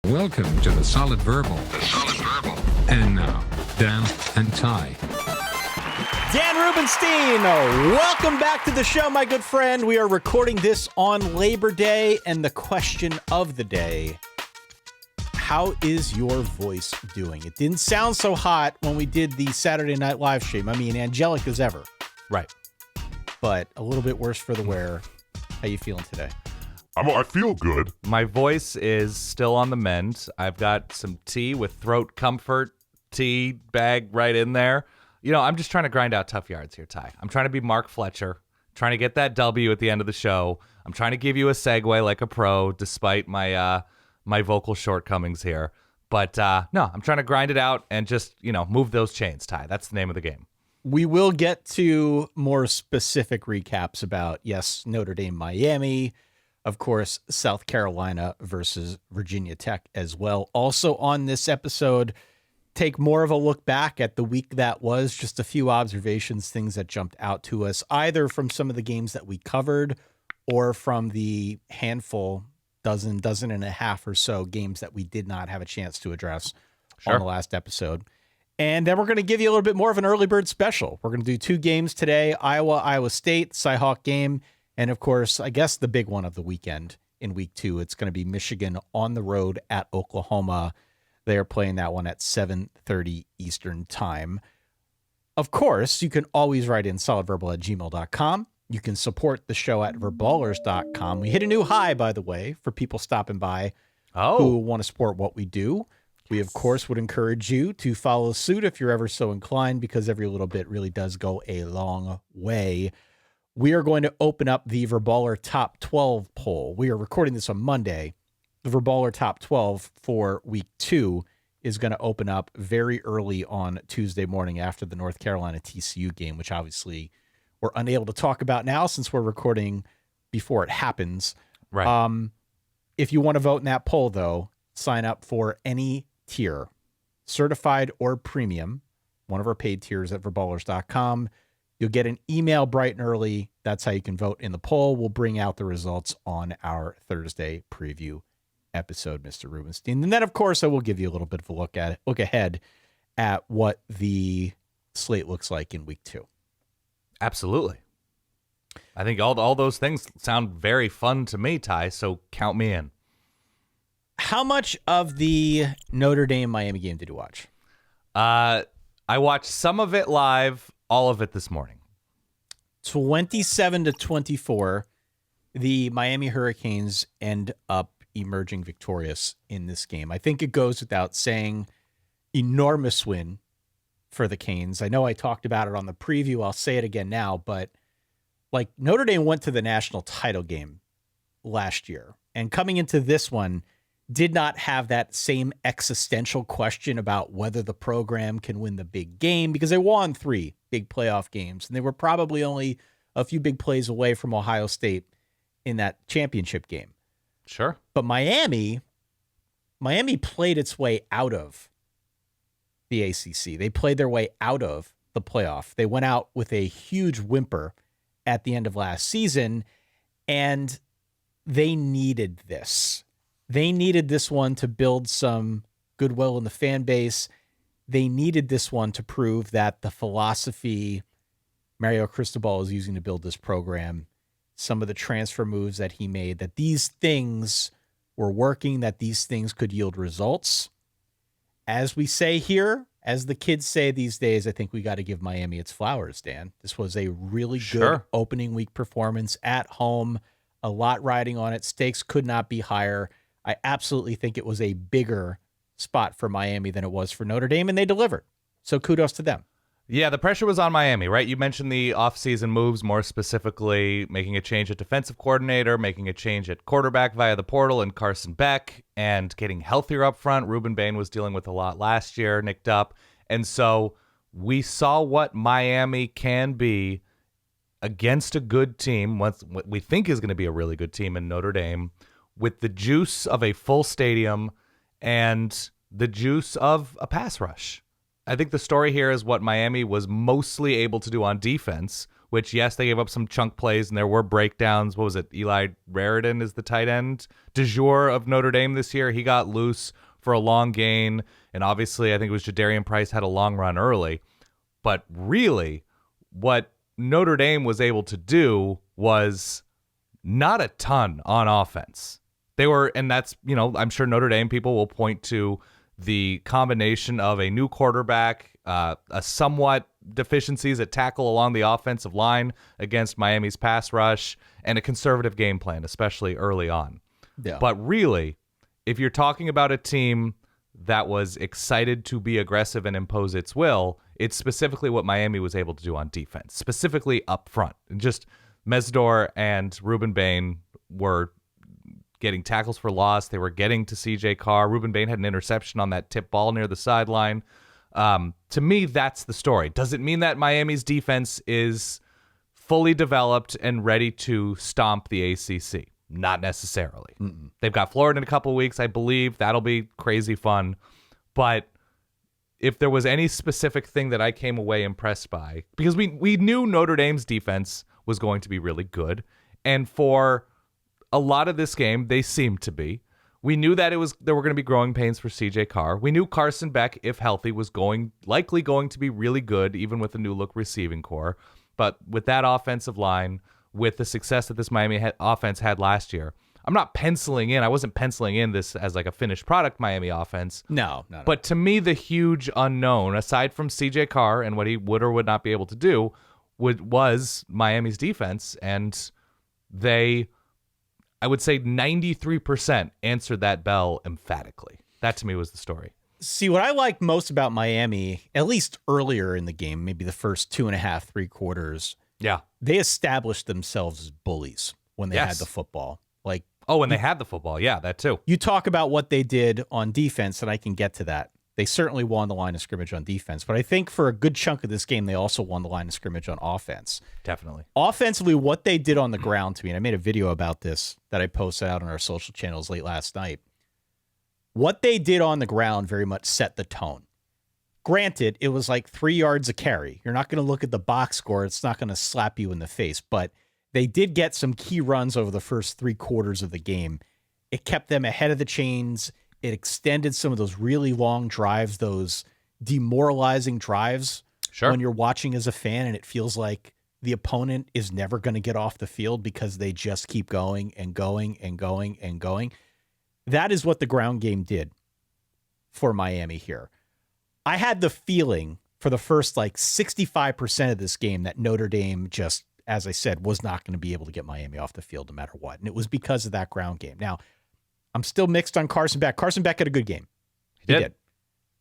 Welcome to the Solid Verbal. And now, Dan and Ty. Dan Rubenstein, welcome back to the show, my good friend. We are recording this on Labor Day, and the question of the day: how is your voice doing? It didn't sound so hot when we did the Saturday Night Live stream. I mean, angelic as ever. Right. But a little bit worse for the wear. How you feeling today? I feel good. My voice is still on the mend. I've got some tea with throat comfort, tea bag right in there. You know, I'm just trying to grind out tough yards here, Ty. I'm trying to be Mark Fletcher, trying to get that W at the end of the show. I'm trying to give you a segue like a pro, despite my my vocal shortcomings here. But no, I'm trying to grind it out and just, move those chains, Ty. That's the name of the game. We will get to more specific recaps about, yes, Notre Dame, Miami, of course, South Carolina versus Virginia Tech as well. Also on this episode, take more of a look back at the week that was, just a few observations, things that jumped out to us, either from some of the games that we covered or from the handful, dozen and a half or so games that we did not have a chance to address on the last episode. And then we're going to give you a little bit more of an early bird special. We're going to do two games today, Iowa State, CyHawk game. And of course, I guess the big one of the weekend in week 2, it's going to be Michigan on the road at Oklahoma. They are playing that one at 7:30 Eastern time. Of course, you can always write in solidverbal@gmail.com. You can support the show at verballers.com. We hit a new high, by the way, for people stopping by who want to support what we do. We, of course, would encourage you to follow suit if you're ever so inclined, because every little bit really does go a long way. We are going to open up the Verballer Top 12 poll. We are recording this on Monday. The Verballer Top 12 for week 2 is going to open up very early on Tuesday morning after the North Carolina TCU game, which obviously we're unable to talk about now since we're recording before it happens. Right. If you want to vote in that poll, though, sign up for any tier, certified or premium, one of our paid tiers at verballers.com. You'll get an email bright and early. That's how you can vote in the poll. We'll bring out the results on our Thursday preview episode, Mr. Rubenstein. And then, of course, I will give you a little bit of a look ahead at what the slate looks like in week 2. Absolutely. I think all those things sound very fun to me, Ty, so count me in. How much of the Notre Dame Miami game did you watch? I watched some of it live, all of it this morning. 27-24, the Miami Hurricanes end up emerging victorious in this game. I think it goes without saying, enormous win for the Canes. I know I talked about it on the preview. I'll say it again now, but like Notre Dame went to the national title game last year, and coming into this one, did not have that same existential question about whether the program can win the big game, because they won 3 big playoff games, and they were probably only a few big plays away from Ohio State in that championship game. Sure. But Miami played its way out of the ACC. They played their way out of the playoff. They went out with a huge whimper at the end of last season, and they needed this. They needed this one to build some goodwill in the fan base. They needed this one to prove that the philosophy Mario Cristobal is using to build this program, some of the transfer moves that he made, that these things were working, that these things could yield results. As we say here, as the kids say these days, I think we got to give Miami its flowers, Dan. This was a really good opening week performance at home, a lot riding on it. Stakes could not be higher. I absolutely think it was a bigger spot for Miami than it was for Notre Dame, and they delivered. So kudos to them. Yeah, the pressure was on Miami, right? You mentioned the offseason moves, more specifically making a change at defensive coordinator, making a change at quarterback via the portal and Carson Beck, and getting healthier up front. Ruben Bain was dealing with a lot last year, nicked up. And so we saw what Miami can be against a good team, what we think is going to be a really good team in Notre Dame, with the juice of a full stadium and the juice of a pass rush. I think the story here is what Miami was mostly able to do on defense which, yes, they gave up some chunk plays and there were breakdowns. What was it? Eli Raritan is the tight end du jour of Notre Dame this year. He got loose for a long gain, and obviously I think it was Jadarian Price had a long run early. But really, what Notre Dame was able to do was not a ton on offense. They were, and that's, I'm sure Notre Dame people will point to the combination of a new quarterback, a somewhat deficiencies at tackle along the offensive line against Miami's pass rush, and a conservative game plan, especially early on. Yeah. But really, if you're talking about a team that was excited to be aggressive and impose its will, it's specifically what Miami was able to do on defense, specifically up front. And just Mesdor and Ruben Bain were getting tackles for loss. They were getting to CJ Carr. Ruben Bain had an interception on that tip ball near the sideline. To me, that's the story. Does it mean that Miami's defense is fully developed and ready to stomp the ACC? Not necessarily. Mm-mm. They've got Florida in a couple of weeks, I believe. That'll be crazy fun. But if there was any specific thing that I came away impressed by, because we knew Notre Dame's defense was going to be really good, and for a lot of this game, they seemed to be. We knew that there were going to be growing pains for CJ Carr. We knew Carson Beck, if healthy, was likely going to be really good, even with the new look receiving core. But with that offensive line, with the success that this Miami offense had last year, I wasn't penciling in this as like a finished product Miami offense. No. But to me, the huge unknown, aside from CJ Carr and what he would or would not be able to do, was Miami's defense. And they, I would say 93% answered that bell emphatically. That to me was the story. See, what I liked most about Miami, at least earlier in the game, maybe the first 2.5, 3 quarters, they established themselves as bullies when they had the football. When they had the football. Yeah, that too. You talk about what they did on defense, and I can get to that. They certainly won the line of scrimmage on defense, but I think for a good chunk of this game, they also won the line of scrimmage on offense. Definitely. Offensively, what they did on the ground to me, and I made a video about this that I posted out on our social channels late last night. What they did on the ground very much set the tone. Granted, it was like 3 yards a carry. You're not going to look at the box score. It's not going to slap you in the face, but they did get some key runs over the first 3 quarters of the game. It kept them ahead of the chains. It extended some of those really long drives, those demoralizing drives when you're watching as a fan and it feels like the opponent is never going to get off the field because they just keep going and going and going and going. That is what the ground game did for Miami here. I had the feeling for the first 65% of this game that Notre Dame just, as I said, was not going to be able to get Miami off the field no matter what. And it was because of that ground game. Now, I'm still mixed on Carson Beck. Carson Beck had a good game. He did.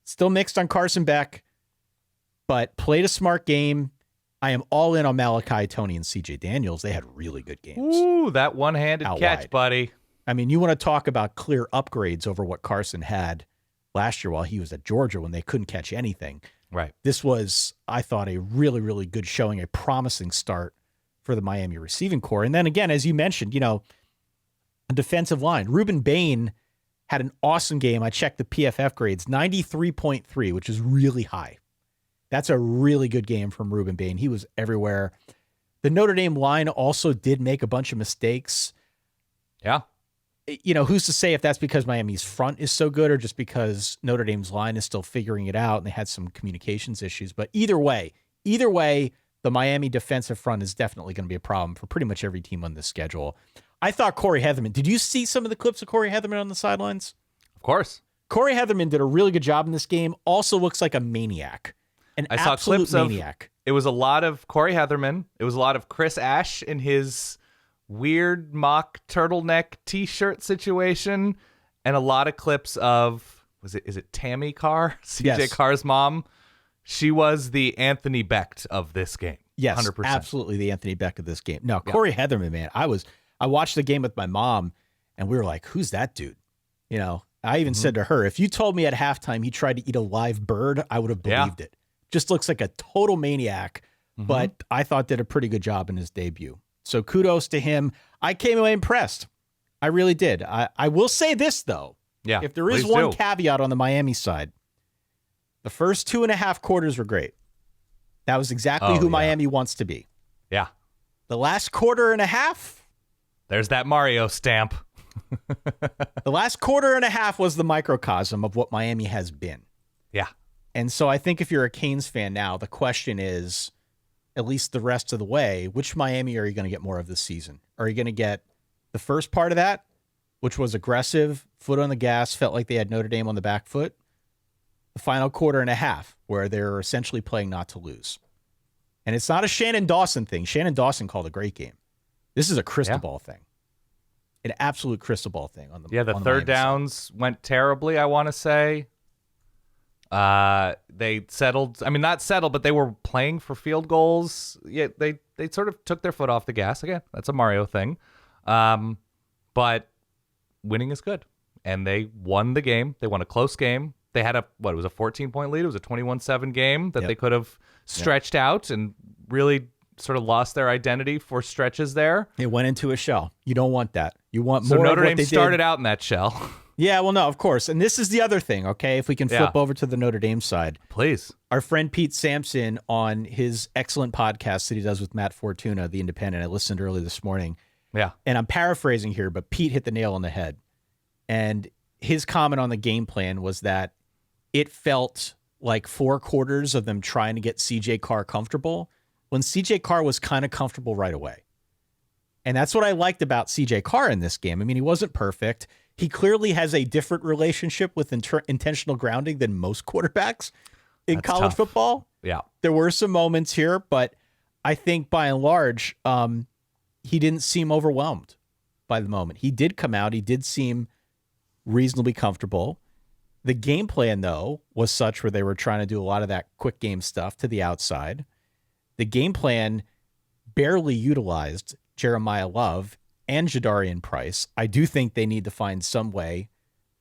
Still mixed on Carson Beck, but played a smart game. I am all in on Malachi Tony and CJ Daniels. They had really good games. Ooh, that one-handed catch, wide. buddy. I mean, you want to talk about clear upgrades over what Carson had last year while he was at Georgia when they couldn't catch anything. Right. This was, I thought, a really, really good showing, a promising start for the Miami receiving core. And then again, as you mentioned, a defensive line. Ruben Bain had an awesome game. I checked the PFF grades, 93.3, which is really high. That's a really good game from Ruben Bain. He was everywhere. The Notre Dame line also did make a bunch of mistakes. Yeah. Who's to say if that's because Miami's front is so good or just because Notre Dame's line is still figuring it out and they had some communications issues. But either way, the Miami defensive front is definitely going to be a problem for pretty much every team on this schedule. I thought Corey Heatherman, did you see some of the clips of Corey Heatherman on the sidelines? Of course. Corey Heatherman did a really good job in this game. Also looks like a maniac. I saw clips maniac. It was a lot of Corey Heatherman. It was a lot of Chris Ash in his weird mock turtleneck t-shirt situation, and a lot of clips of, is it Tammy Carr? CJ Carr's mom. She was the Anthony Becht of this game. Yes, 100%. Absolutely the Anthony Becht of this game. No, Corey Heatherman, man, I watched the game with my mom, and we were like, who's that dude? I even said to her, if you told me at halftime he tried to eat a live bird, I would have believed it. Just looks like a total maniac, but I thought did a pretty good job in his debut. So kudos to him. I came away impressed. I really did. I will say this, though. Yeah, if there is one caveat on the Miami side, the first 2.5 quarters were great. That was exactly who Miami wants to be. Yeah. The last quarter and a half, There's that Mario stamp. the last quarter and a half was the microcosm of what Miami has been. Yeah. And so I think if you're a Canes fan now, the question is, at least the rest of the way, which Miami are you going to get more of this season? Are you going to get the first part of that, which was aggressive, foot on the gas, felt like they had Notre Dame on the back foot? The final quarter and a half, where they're essentially playing not to lose. And it's not a Shannon Dawson thing. Shannon Dawson called a great game. This is a Cristobal thing. An absolute Cristobal thing. The third downs went terribly, I want to say. They settled. I mean, not settled, but they were playing for field goals. Yeah, they sort of took their foot off the gas. Again, that's a Mario thing. But winning is good. And they won the game. They won a close game. They had it was a 14-point lead. It was a 21-7 game that they could have stretched out and really sort of lost their identity for stretches there. It went into a shell. You don't want that. You want more So of Notre what Dame they started did. out in that shell. Yeah, well, no, of course. And this is the other thing, okay? If we can flip over to the Notre Dame side. Please. Our friend Pete Sampson on his excellent podcast that he does with Matt Fortuna, The Independent, I listened early this morning. Yeah. And I'm paraphrasing here, but Pete hit the nail on the head. And his comment on the game plan was that it felt like 4 quarters of them trying to get CJ Carr comfortable when CJ Carr was kind of comfortable right away. And that's what I liked about CJ Carr in this game. I mean, he wasn't perfect. He clearly has a different relationship with intentional grounding than most quarterbacks in That's college tough. football. Yeah. There were some moments here, but I think by and large, he didn't seem overwhelmed by the moment. He did come out. He did seem reasonably comfortable. The game plan, though, was such where they were trying to do a lot of that quick game stuff to the outside. The game plan barely utilized Jeremiah Love and Jadarian Price. I do think they need to find some way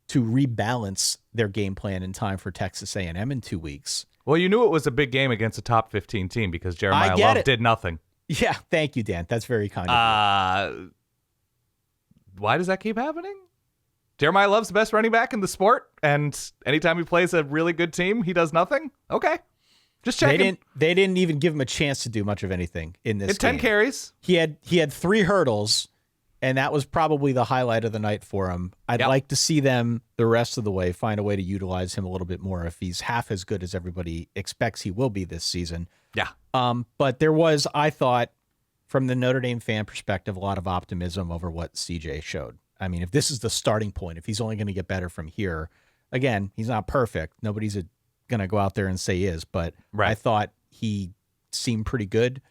to rebalance their game plan in time for Texas A&M in 2 weeks. Well, you knew it was a big game against a top 15 team because Jeremiah Love did nothing. Yeah, thank you, Dan. That's very kind of you. Why does that keep happening? Jeremiah Love's the best running back in the sport, and anytime he plays a really good team, he does nothing? Okay. Just checking. They didn't even give him a chance to do much of anything in this game. 10 carries. He had 3 hurdles, and that was probably the highlight of the night for him. I'd like to see them the rest of the way find a way to utilize him a little bit more if he's half as good as everybody expects he will be this season. Yeah. But there was, I thought, from the Notre Dame fan perspective, a lot of optimism over what CJ showed. I mean, if this is the starting point, if he's only going to get better from here, again, he's not perfect. Nobody's going to go out there and say he is, but I thought he seemed pretty good.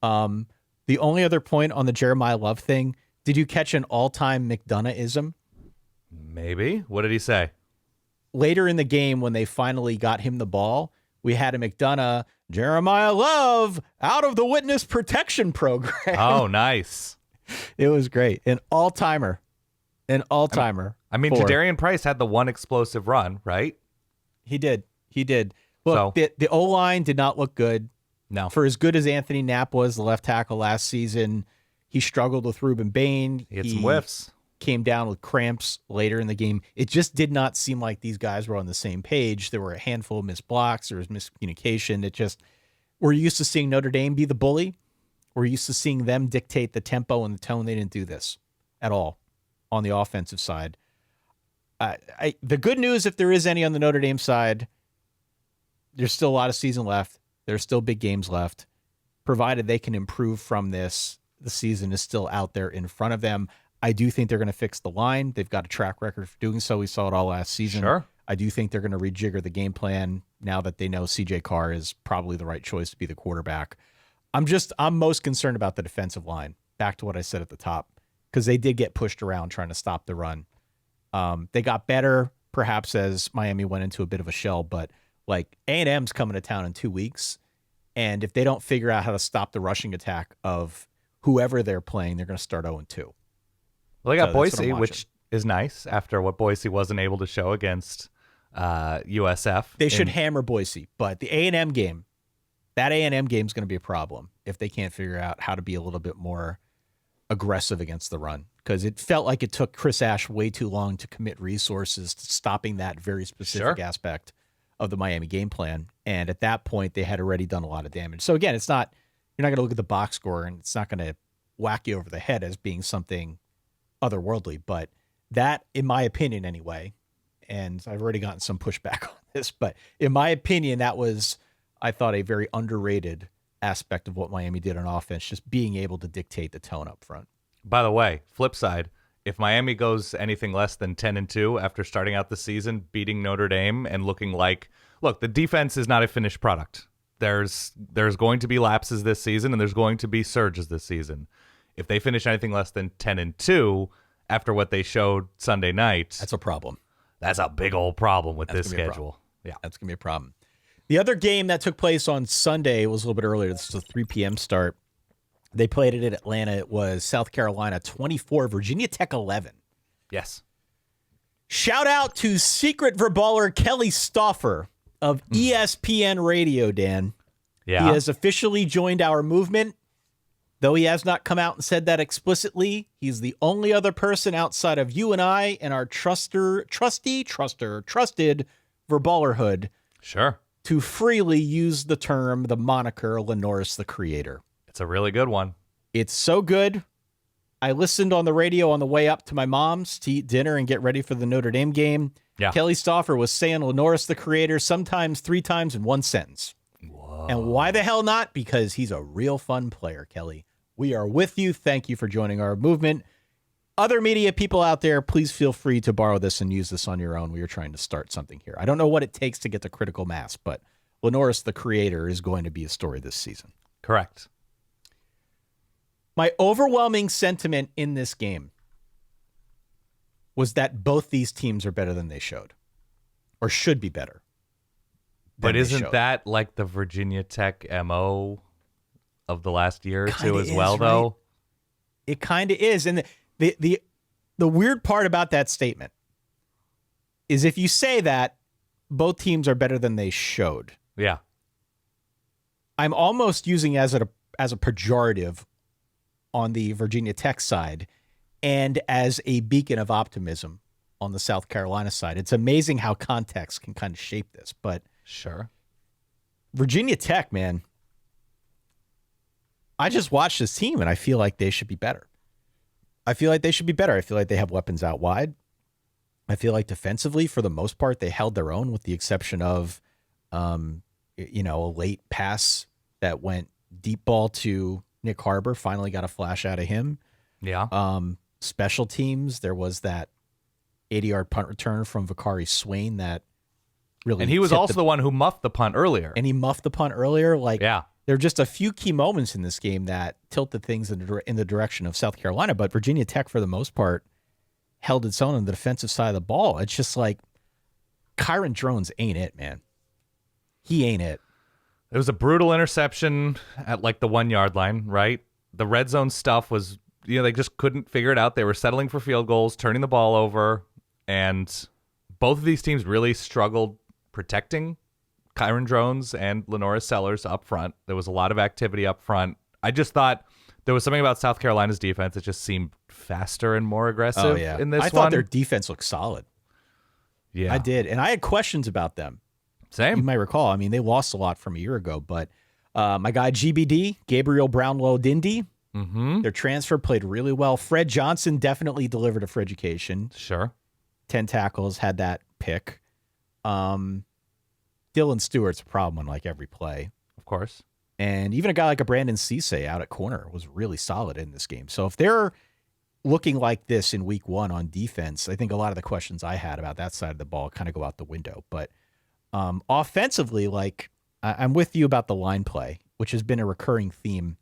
The only other point on the Jeremiah Love thing, did you catch an all-time McDonough-ism? Maybe. What did he say? Later in the game, when they finally got him the ball, we had a McDonough, Jeremiah Love, out of the witness protection program. Oh, nice. It was great. An all-timer. I mean, Jadarian Price had the one explosive run, right? He did. Look, the O-line did not look good. No. For as good as Anthony Knapp was, the left tackle last season, he struggled with Ruben Bain. He had some whiffs. Came down with cramps later in the game. It just did not seem like these guys were on the same page. There were a handful of missed blocks. There was miscommunication. We're used to seeing Notre Dame be the bully. We're used to seeing them dictate the tempo and the tone. They didn't do this at all on the offensive side. The good news, if there is any on the Notre Dame side, there's still a lot of season left. There's still big games left. Provided they can improve from this, the season is still out there in front of them. I do think they're going to fix the line. They've got a track record for doing so. We saw it all last season. Sure. I do think they're going to rejigger the game plan now that they know CJ Carr is probably the right choice to be the quarterback. I'm most concerned about the defensive line. Back to what I said at the top, because they did get pushed around trying to stop the run. They got better, perhaps, as Miami went into a bit of a shell, but like A&M's coming to town in 2 weeks, and if they don't figure out how to stop the rushing attack of whoever they're playing, they're going to start 0-2. Well, they got Boise, which is nice after what Boise wasn't able to show against USF. They should hammer Boise, but the A&M game, that A&M game is going to be a problem if they can't figure out how to be a little bit more aggressive against the run, because it felt like it took Chris Ash way too long to commit resources to stopping that very specific aspect of the Miami game plan. And at that point, they had already done a lot of damage. So again, it's not you're not going to look at the box score and it's not going to whack you over the head as being something otherworldly. But that, in my opinion anyway, and I've already gotten some pushback on this, but in my opinion, that was, I thought, a very underrated aspect of what Miami did on offense, just being able to dictate the tone up front. By the way, flip side, if Miami goes anything less than 10-2 after starting out the season, beating Notre Dame and looking like, look, the defense is not a finished product. There's going to be lapses this season, and there's going to be surges this season. If they finish anything less than 10-2 after what they showed Sunday night, That's a problem. That's a big old problem with this schedule. Yeah, that's going to be a problem. The other game that took place on Sunday was a little bit earlier. This was a 3 p.m. start. They played it in Atlanta. It was South Carolina 24, Virginia Tech 11. Yes. Shout out to secret verballer Kelly Stauffer of ESPN Radio, Dan. Yeah. He has officially joined our movement. Though he has not come out and said that explicitly, he's the only other person outside of you and I and our trusted verballerhood Sure. to freely use the moniker LaNorris The Creator. It's a really good one. It's so good. I listened on the radio on the way up to my mom's to eat dinner and get ready for the Notre Dame game. Yeah. Kelly Stauffer was saying LaNorris The Creator sometimes 3 times in one sentence. Whoa. And why the hell not? Because he's a real fun player, Kelly. We are with you. Thank you for joining our movement. Other media people out there, please feel free to borrow this and use this on your own. We are trying to start something here. I don't know what it takes to get to critical mass, but LaNorris The Creator is going to be a story this season. Correct. My overwhelming sentiment in this game was that both these teams are better than they showed, or should be better. But isn't that like the Virginia Tech MO of the last year or two as well, though? It kind of is. And the weird part about that statement is if you say that both teams are better than they showed, Yeah. I'm almost using as a pejorative on the Virginia Tech side and as a beacon of optimism on the South Carolina side. It's amazing how context can kind of shape this, but Sure. Virginia Tech, man, I just watched this team and I feel like they should be better. I feel like they have weapons out wide. I feel like defensively, for the most part, they held their own with the exception of, a late pass that went deep ball to Nick Harbor. Finally got a flash out of him. Yeah. Special teams, there was that 80-yard punt return from Vakari Swain that really, and he was also the one who muffed the punt earlier. and he muffed the punt earlier. Like, Yeah. there are just a few key moments in this game that tilted things in the direction of South Carolina, but Virginia Tech, for the most part, held its own on the defensive side of the ball. It's just like Kyron Drones ain't it, man. He ain't it. It was a brutal interception at like the 1 yard line, right? The red zone stuff was, they just couldn't figure it out. They were settling for field goals, turning the ball over, and both of these teams really struggled protecting Kyron Drones and LaNorris Sellers up front. There was a lot of activity up front. I just thought there was something about South Carolina's defense that just seemed faster and more aggressive in this one. I thought their defense looked solid. Yeah. I did, and I had questions about them. You Same. might recall. I mean, they lost a lot from a year ago, but my guy GBD, Gabriel Brownlow Dindy, their transfer played really well. Fred Johnson definitely delivered a for education. Sure. 10 tackles, had that pick. Dylan Stewart's a problem on like every play. Of course. And even a guy like a Brandon Cisse out at corner was really solid in this game. So if they're looking like this in week 1 on defense, I think a lot of the questions I had about that side of the ball kind of go out the window. But offensively, like I'm with you about the line play, which has been a recurring theme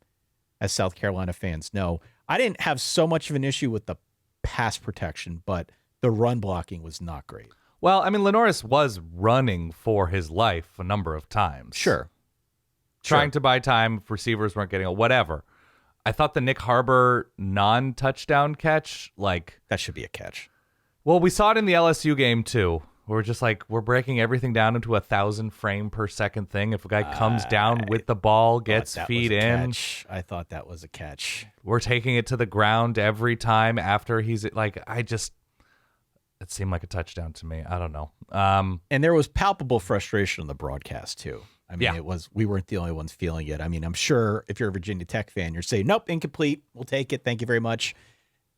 as South Carolina fans know. I didn't have so much of an issue with the pass protection, but the run blocking was not great. Well, I mean, LaNorris was running for his life a number of times. Sure. Trying to buy time if receivers weren't getting whatever. I thought the Nick Harbor non-touchdown catch, like... That should be a catch. Well, we saw it in the LSU game, too. We're just like, we're breaking everything down into 1,000 frame per second thing. If a guy comes down with the ball, gets feet in. I thought that was a catch. We're taking it to the ground every time after he's like, It seemed like a touchdown to me. I don't know. And there was palpable frustration on the broadcast too. I mean, Yeah. we weren't the only ones feeling it. I mean, I'm sure if you're a Virginia Tech fan, you're saying, nope, incomplete. We'll take it. Thank you very much.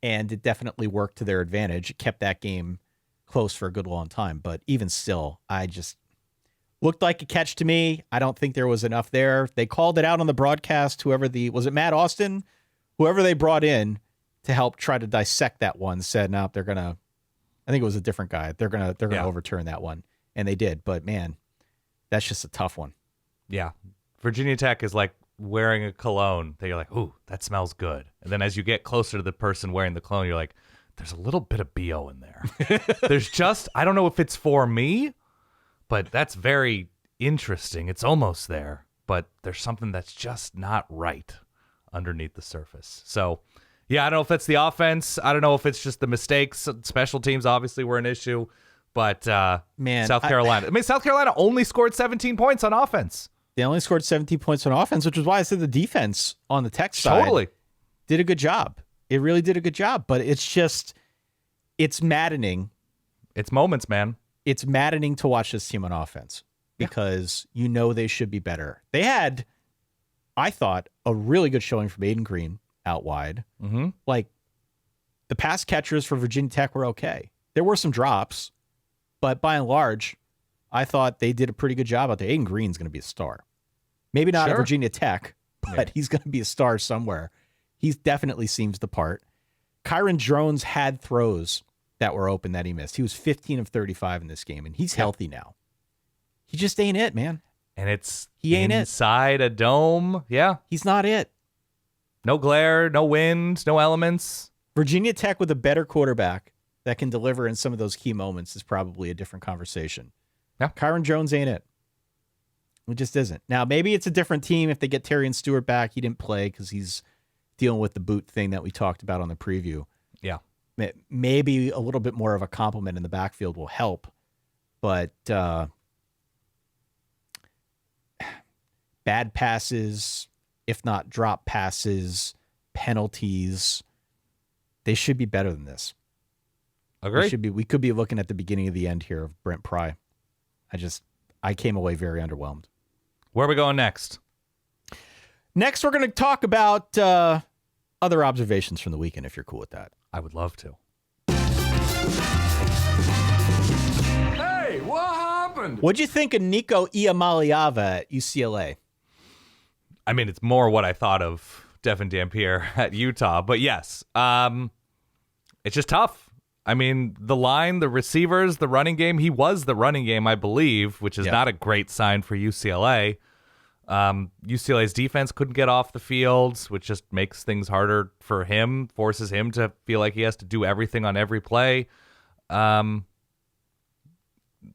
And it definitely worked to their advantage. It kept that game close for a good long time. But even still, I just looked like a catch to me. I don't think there was enough there. They called it out on the broadcast. Was it Matt Austin? Whoever they brought in to help try to dissect that one said, no, they're going to, I think it was a different guy. They're going to overturn that one. And they did. But man, that's just a tough one. Yeah. Virginia Tech is like wearing a cologne that you're like, ooh, that smells good. And then as you get closer to the person wearing the cologne, you're like, there's a little bit of BO in there. There's just, I don't know if it's for me, but that's very interesting. It's almost there, but there's something that's just not right underneath the surface. So, yeah, I don't know if it's the offense. I don't know if it's just the mistakes. Special teams obviously were an issue, but man, South Carolina. South Carolina only scored 17 points on offense. They only scored 17 points on offense, which is why I said the defense on the Tech side did a good job. It really did a good job, but it's maddening. It's moments, man. It's maddening to watch this team on offense because you know they should be better. They had, I thought, a really good showing from Aiden Green out wide. Mm-hmm. Like, the pass catchers for Virginia Tech were okay. There were some drops, but by and large, I thought they did a pretty good job out there. Aiden Green's going to be a star. Maybe not at Virginia Tech, but he's going to be a star somewhere. He definitely seems the part. Kyron Drones had throws that were open that he missed. He was 15 of 35 in this game, and he's healthy now. He just ain't it, man. And he ain't inside a dome. Yeah. He's not it. No glare, no wind, no elements. Virginia Tech with a better quarterback that can deliver in some of those key moments is probably a different conversation. Yeah. Kyron Drones ain't it. It just isn't. Now, maybe it's a different team if they get Terry and Stewart back. He didn't play because he's dealing with the boot thing that we talked about on the preview. Yeah. Maybe a little bit more of a compliment in the backfield will help. But bad passes, if not drop passes, penalties, they should be better than this. Agree. We could be looking at the beginning of the end here of Brent Pry. I came away very underwhelmed. Where are we going next? Next, we're going to talk about other observations from the weekend, if you're cool with that. I would love to. Hey, what happened? What'd you think of Nico Iamaleava at UCLA? I mean, it's more what I thought of Devin Dampier at Utah, but yes, it's just tough. I mean, the line, the receivers, the running game, he was the running game, I believe, which is not a great sign for UCLA. UCLA's defense couldn't get off the field, which just makes things harder for him, forces him to feel like he has to do everything on every play.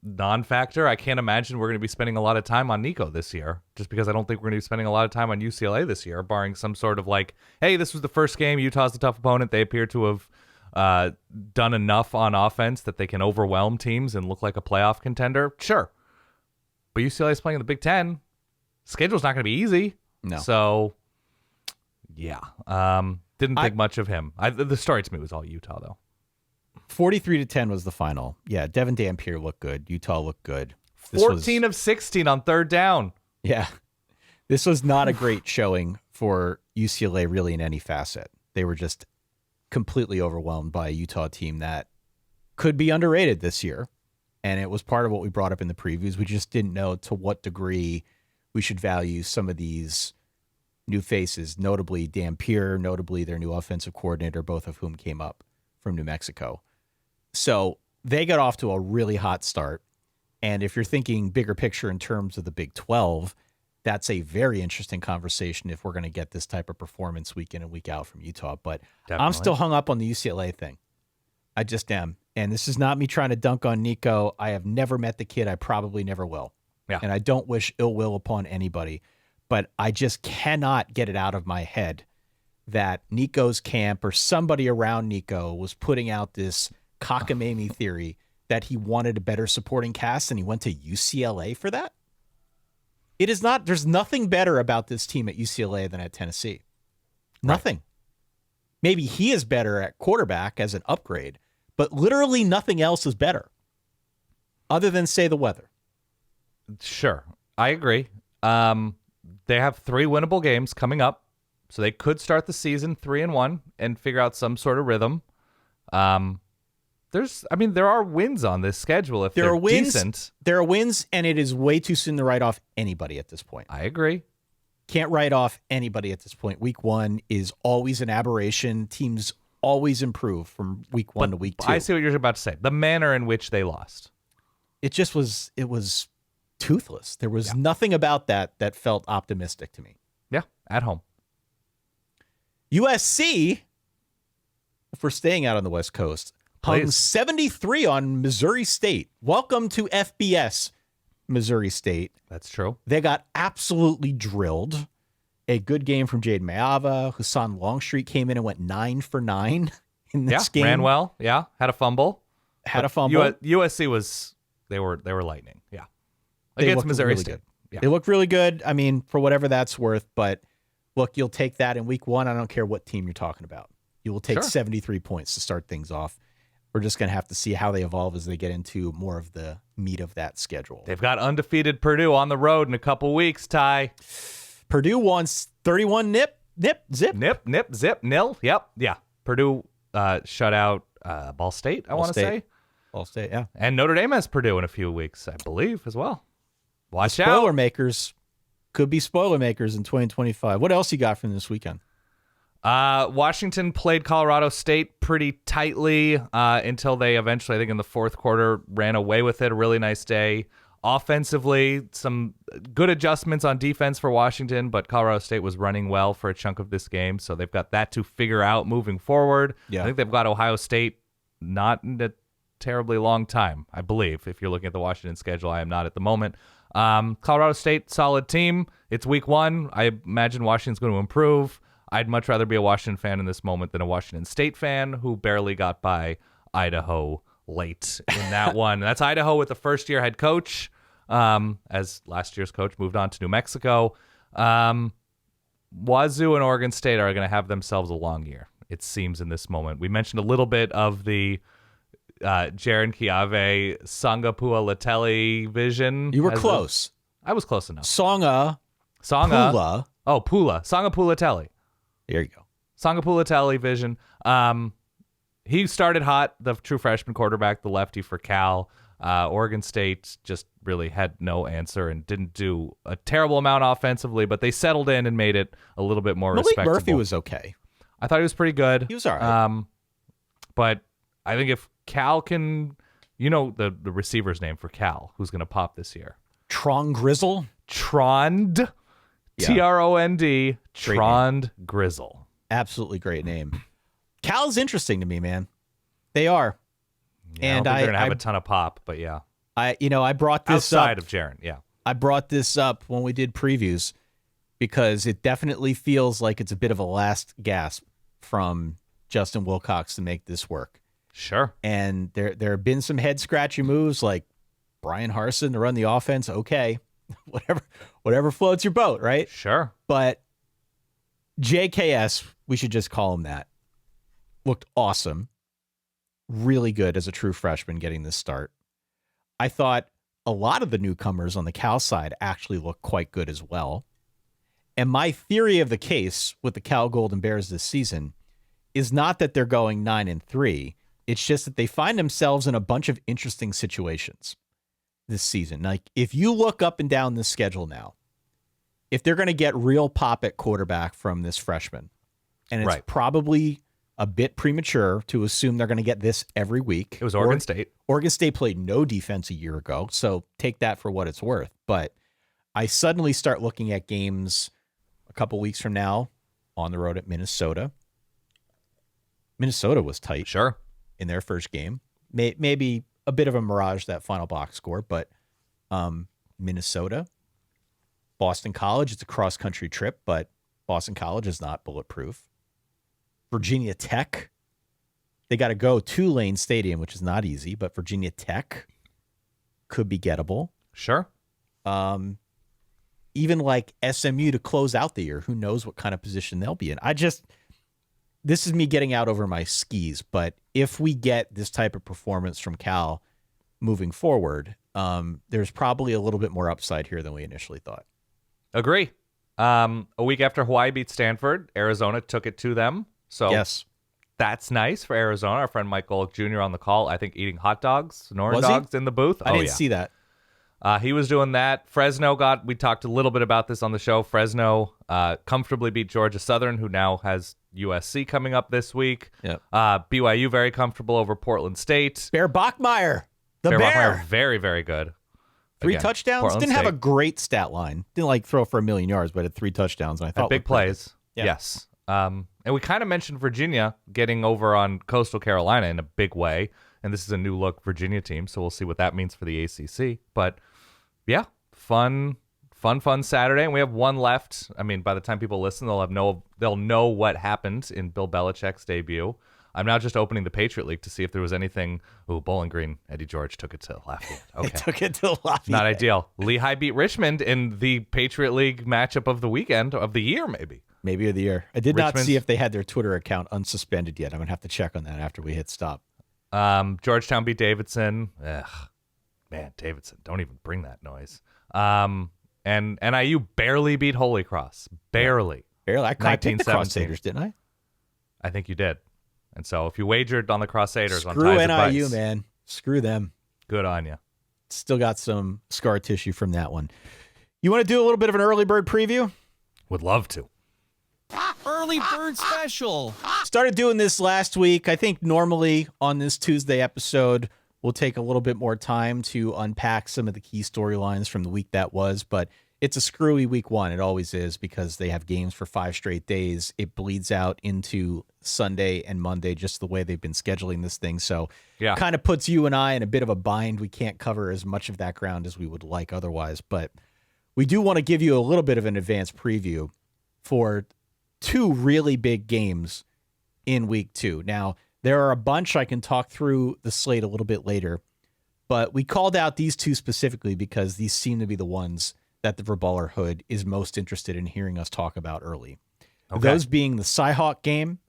Non-factor, I can't imagine we're going to be spending a lot of time on Nico this year, just because I don't think we're going to be spending a lot of time on UCLA this year, barring some sort of like, hey, this was the first game, Utah's a tough opponent, they appear to have done enough on offense that they can overwhelm teams and look like a playoff contender. Sure. But UCLA is playing in the Big Ten. Schedule's not going to be easy. No. So, yeah. Didn't think much of him. The story to me was all Utah, though. 43-10 was the final. Yeah, Devin Dampier looked good. Utah looked good. 14 of 16 on third down. Yeah. This was not a great showing for UCLA really in any facet. They were just completely overwhelmed by a Utah team that could be underrated this year. And it was part of what we brought up in the previews. We just didn't know to what degree we should value some of these new faces, notably Dampier, notably their new offensive coordinator, both of whom came up from New Mexico. So they got off to a really hot start. And if you're thinking bigger picture in terms of the Big 12, that's a very interesting conversation if we're going to get this type of performance week in and week out from Utah. But Definitely. I'm still hung up on the UCLA thing. I just am. And this is not me trying to dunk on Nico. I have never met the kid. I probably never will. Yeah. And I don't wish ill will upon anybody. But I just cannot get it out of my head that Nico's camp or somebody around Nico was putting out this cockamamie theory that he wanted a better supporting cast and he went to UCLA for that. It is not, there's nothing better about this team at UCLA than at Tennessee. Nothing. Maybe he is better at quarterback as an upgrade, but literally nothing else is better other than, say, the weather. Sure. I agree. They have 3 winnable games coming up, so they could start the season 3-1 and figure out some sort of rhythm. There are wins on this schedule if they're decent. There are wins, and it is way too soon to write off anybody at this point. I agree. Can't write off anybody at this point. Week 1 is always an aberration. Teams always improve from week 1 to week 2. I see what you're about to say. The manner in which they lost. It was toothless. There was nothing about that felt optimistic to me. Yeah, at home. USC, if we're staying out on the West Coast, hung 73 on Missouri State. Welcome to FBS, Missouri State. That's true. They got absolutely drilled. A good game from Jaden Mayava. Hassan Longstreet came in and went 9 for 9 in this game. Ran well. Yeah, had a fumble. USC was they were lightning. Yeah, against Missouri really State. Good. Yeah. They look really good. I mean, for whatever that's worth. But look, you'll take that in week 1. I don't care what team you're talking about. You will take 73 points to start things off. We're just going to have to see how they evolve as they get into more of the meat of that schedule. They've got undefeated Purdue on the road in a couple weeks, Ty. Purdue wants 31 nip, zip. Nip, zip, nil. Yep. Yeah. Purdue shut out Ball State, I want to say. Ball State, yeah. And Notre Dame has Purdue in a few weeks, I believe, as well. Watch out. Spoiler makers. Could be spoiler makers in 2025. What else you got from this weekend? Washington played Colorado State pretty tightly until they eventually, I think in the fourth quarter, ran away with it. A really nice day. Offensively, some good adjustments on defense for Washington, but Colorado State was running well for a chunk of this game, so they've got that to figure out moving forward. Yeah. I think they've got Ohio State not in a terribly long time, I believe. If you're looking at the Washington schedule, I am not at the moment. Colorado State, solid team. It's week 1. I imagine Washington's going to improve. I'd much rather be a Washington fan in this moment than a Washington State fan who barely got by Idaho late in that one. That's Idaho with the first-year head coach, as last year's coach moved on to New Mexico. Wazoo and Oregon State are going to have themselves a long year, it seems, in this moment. We mentioned a little bit of the Jaron Kiave, Sangapua Latelli vision. You were close. I was close enough. Songa. Pula. Oh, Pula. Sangapua Latelli. There you go. Sangapua Latelli vision. He started hot, the true freshman quarterback, the lefty for Cal. Oregon State just really had no answer and didn't do a terrible amount offensively, but they settled in and made it a little bit more respectable. Malik Murphy was okay. I thought he was pretty good. He was all right. But I think if Cal can, the receiver's name for Cal, who's going to pop this year? Tron Grizzle? Trond. Yeah. Trond. Trond Grizzle. Absolutely great name. Cal's interesting to me, man. They are. Yeah, and I don't think they're going to have a ton of pop, but yeah. I brought this outside up. of Jaron, yeah. I brought this up when we did previews because it definitely feels like it's a bit of a last gasp from Justin Wilcox to make this work. Sure. And there have been some head-scratchy moves like Brian Harsin to run the offense. Okay, whatever floats your boat, right? Sure. But JKS, we should just call him that, looked awesome. Really good as a true freshman getting this start. I thought a lot of the newcomers on the Cal side actually looked quite good as well. And my theory of the case with the Cal Golden Bears this season is not that they're going 9-3. It's just that they find themselves in a bunch of interesting situations this season. Like, if you look up and down this schedule now, if they're going to get real pop at quarterback from this freshman, and it's probably a bit premature to assume they're going to get this every week. It was Oregon State. Oregon State played no defense a year ago, so take that for what it's worth. But I suddenly start looking at games a couple weeks from now on the road at Minnesota. Minnesota was tight. Sure. In their first game. Maybe a bit of a mirage, that final box score, but Minnesota, Boston College, it's a cross-country trip, but Boston College is not bulletproof. Virginia Tech, they got to go to Lane Stadium, which is not easy, but Virginia Tech could be gettable. Sure. Even like SMU to close out the year, who knows what kind of position they'll be in. This is me getting out over my skis, but if we get this type of performance from Cal moving forward, there's probably a little bit more upside here than we initially thought. Agree. A week after Hawaii beat Stanford, Arizona took it to them. So Yes. that's nice for Arizona. Our friend Mike Golick Jr. on the call, I think eating hot dogs, Sonoran Was he? dogs in the booth. I didn't see that. He was doing that. We talked a little bit about this on the show. Fresno comfortably beat Georgia Southern, who now has USC coming up this week. Yep. BYU very comfortable over Portland State. Bear Bachmeier, the Bear Bear. Bachmeier, very, very good. 3 Again, touchdowns. Portland Didn't have a State. great stat line. Didn't like throw for 1,000,000 yards, but had 3 touchdowns. And I thought Big looked pretty plays. good. Yeah. Yes. And we kind of mentioned Virginia getting over on Coastal Carolina in a big way. And this is a new look Virginia team, so we'll see what that means for the ACC. But yeah, fun Saturday. And we have one left. I mean, by the time people listen, they'll know what happened in Bill Belichick's debut. I'm now just opening the Patriot League to see if there was anything. Ooh, Bowling Green, Eddie George took it to Lafayette. Okay. Took it to Lafayette. Not ideal. Lehigh beat Richmond in the Patriot League matchup of the weekend, of the year, maybe. Maybe of the year. I did not Richmond's- see if they had their Twitter account unsuspended yet. I'm going to have to check on that after we hit stop. Georgetown beat Davidson. Ugh. Man, Davidson, don't even bring that noise. And NIU barely beat Holy Cross. Barely. Barely. I picked the 19-17. Crusaders, didn't I? I think you did. And so if you wagered on the Crusaders on Screw Ty's NIU, advice, man. Screw them. good on you. Still got some scar tissue from that one. You want to do a little bit of an early bird preview? Would love to. Early bird special. Started doing this last week. I think normally on this Tuesday episode, we'll take a little bit more time to unpack some of the key storylines from the week that was, but it's a screwy week one. It always is because they have games for 5 straight days. It bleeds out into Sunday and Monday, just the way they've been scheduling this thing. So Yeah. kind of puts you and I in a bit of a bind. We can't cover as much of that ground as we would like otherwise, but we do want to give you a little bit of an advanced preview for 2 really big games in week 2. Now, there are a bunch. I can talk through the slate a little bit later, but we called out these 2 specifically because these seem to be the ones that the Verballer Hood is most interested in hearing us talk about early. Okay. Those being the CyHawk game,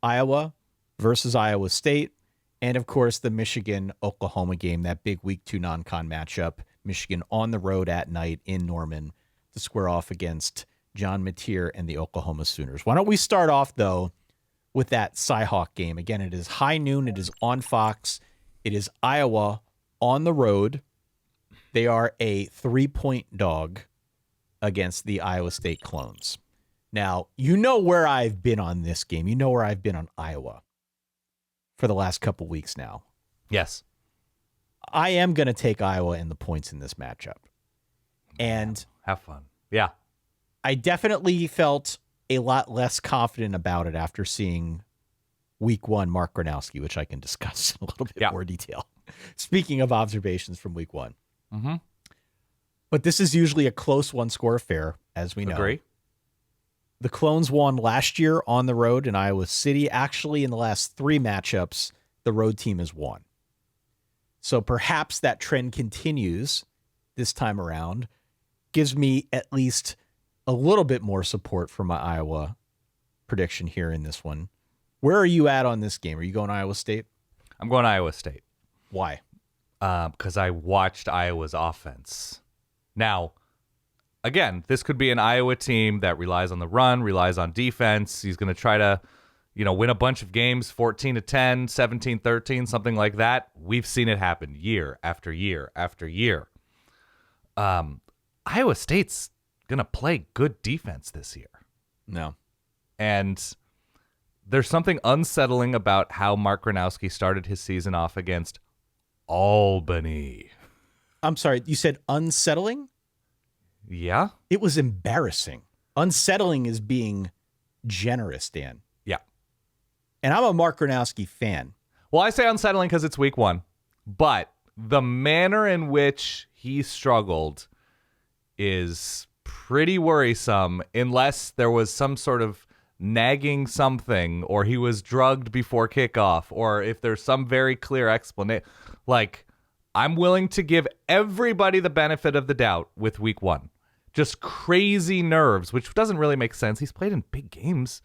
Iowa versus Iowa State, and of course the Michigan-Oklahoma game, that big week 2 non-con matchup. Michigan on the road at night in Norman to square off against John Mateer and the Oklahoma Sooners. Why don't we start off, though, with that CyHawk game. Again, it is high noon. It is on Fox. It is Iowa on the road. They are a 3-point dog against the Iowa State Clones. Now, you know where I've been on this game. You know where I've been on Iowa for the last couple weeks now. Yes. I am going to take Iowa in the points in this matchup. And Have fun. Yeah. I definitely felt a lot less confident about it after seeing week 1 Mark Gronowski, which I can discuss in a little bit more detail. Speaking of observations from week 1. Mm-hmm. But this is usually a close one-score affair, as we know. Agree. The Clones won last year on the road in Iowa City. Actually, in the last 3 matchups, the road team has won. So perhaps that trend continues this time around. Gives me at least a little bit more support for my Iowa prediction here in this one. Where are you at on this game? Are you going Iowa State? I'm going Iowa State. Why? Because I watched Iowa's offense. Now, again, this could be an Iowa team that relies on the run, relies on defense. He's going to try to, win a bunch of games, 14-10, 17-13, something like that. We've seen it happen year after year after year. Iowa State's going to play good defense this year. No. And there's something unsettling about how Mark Gronowski started his season off against Albany. I'm sorry, you said unsettling? Yeah? It was embarrassing. Unsettling is being generous, Dan. Yeah. And I'm a Mark Gronowski fan. Well, I say unsettling because it's week 1, but the manner in which he struggled is pretty worrisome unless there was some sort of nagging something or he was drugged before kickoff or if there's some very clear explanation. Like, I'm willing to give everybody the benefit of the doubt with week 1. Just crazy nerves, which doesn't really make sense. He's played in big games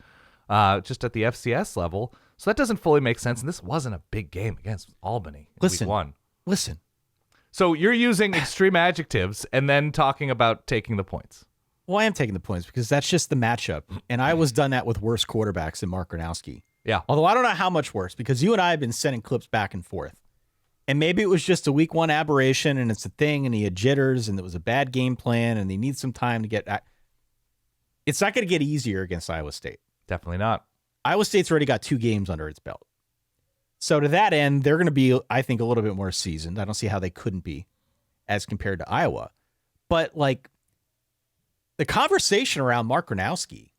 just at the FCS level. So that doesn't fully make sense. And this wasn't a big game against Albany in week 1. Listen. So you're using extreme adjectives and then talking about taking the points. Well, I am taking the points because that's just the matchup. And I was done that with worse quarterbacks than Mark Gronowski. Yeah. Although I don't know how much worse, because you and I have been sending clips back and forth. And maybe it was just a week 1 aberration and it's a thing and he had jitters and it was a bad game plan and he needs some time to get... It's not going to get easier against Iowa State. Definitely not. Iowa State's already got 2 games under its belt. So to that end, they're going to be, I think, a little bit more seasoned. I don't see how they couldn't be as compared to Iowa. But, like, the conversation around Mark Gronowski,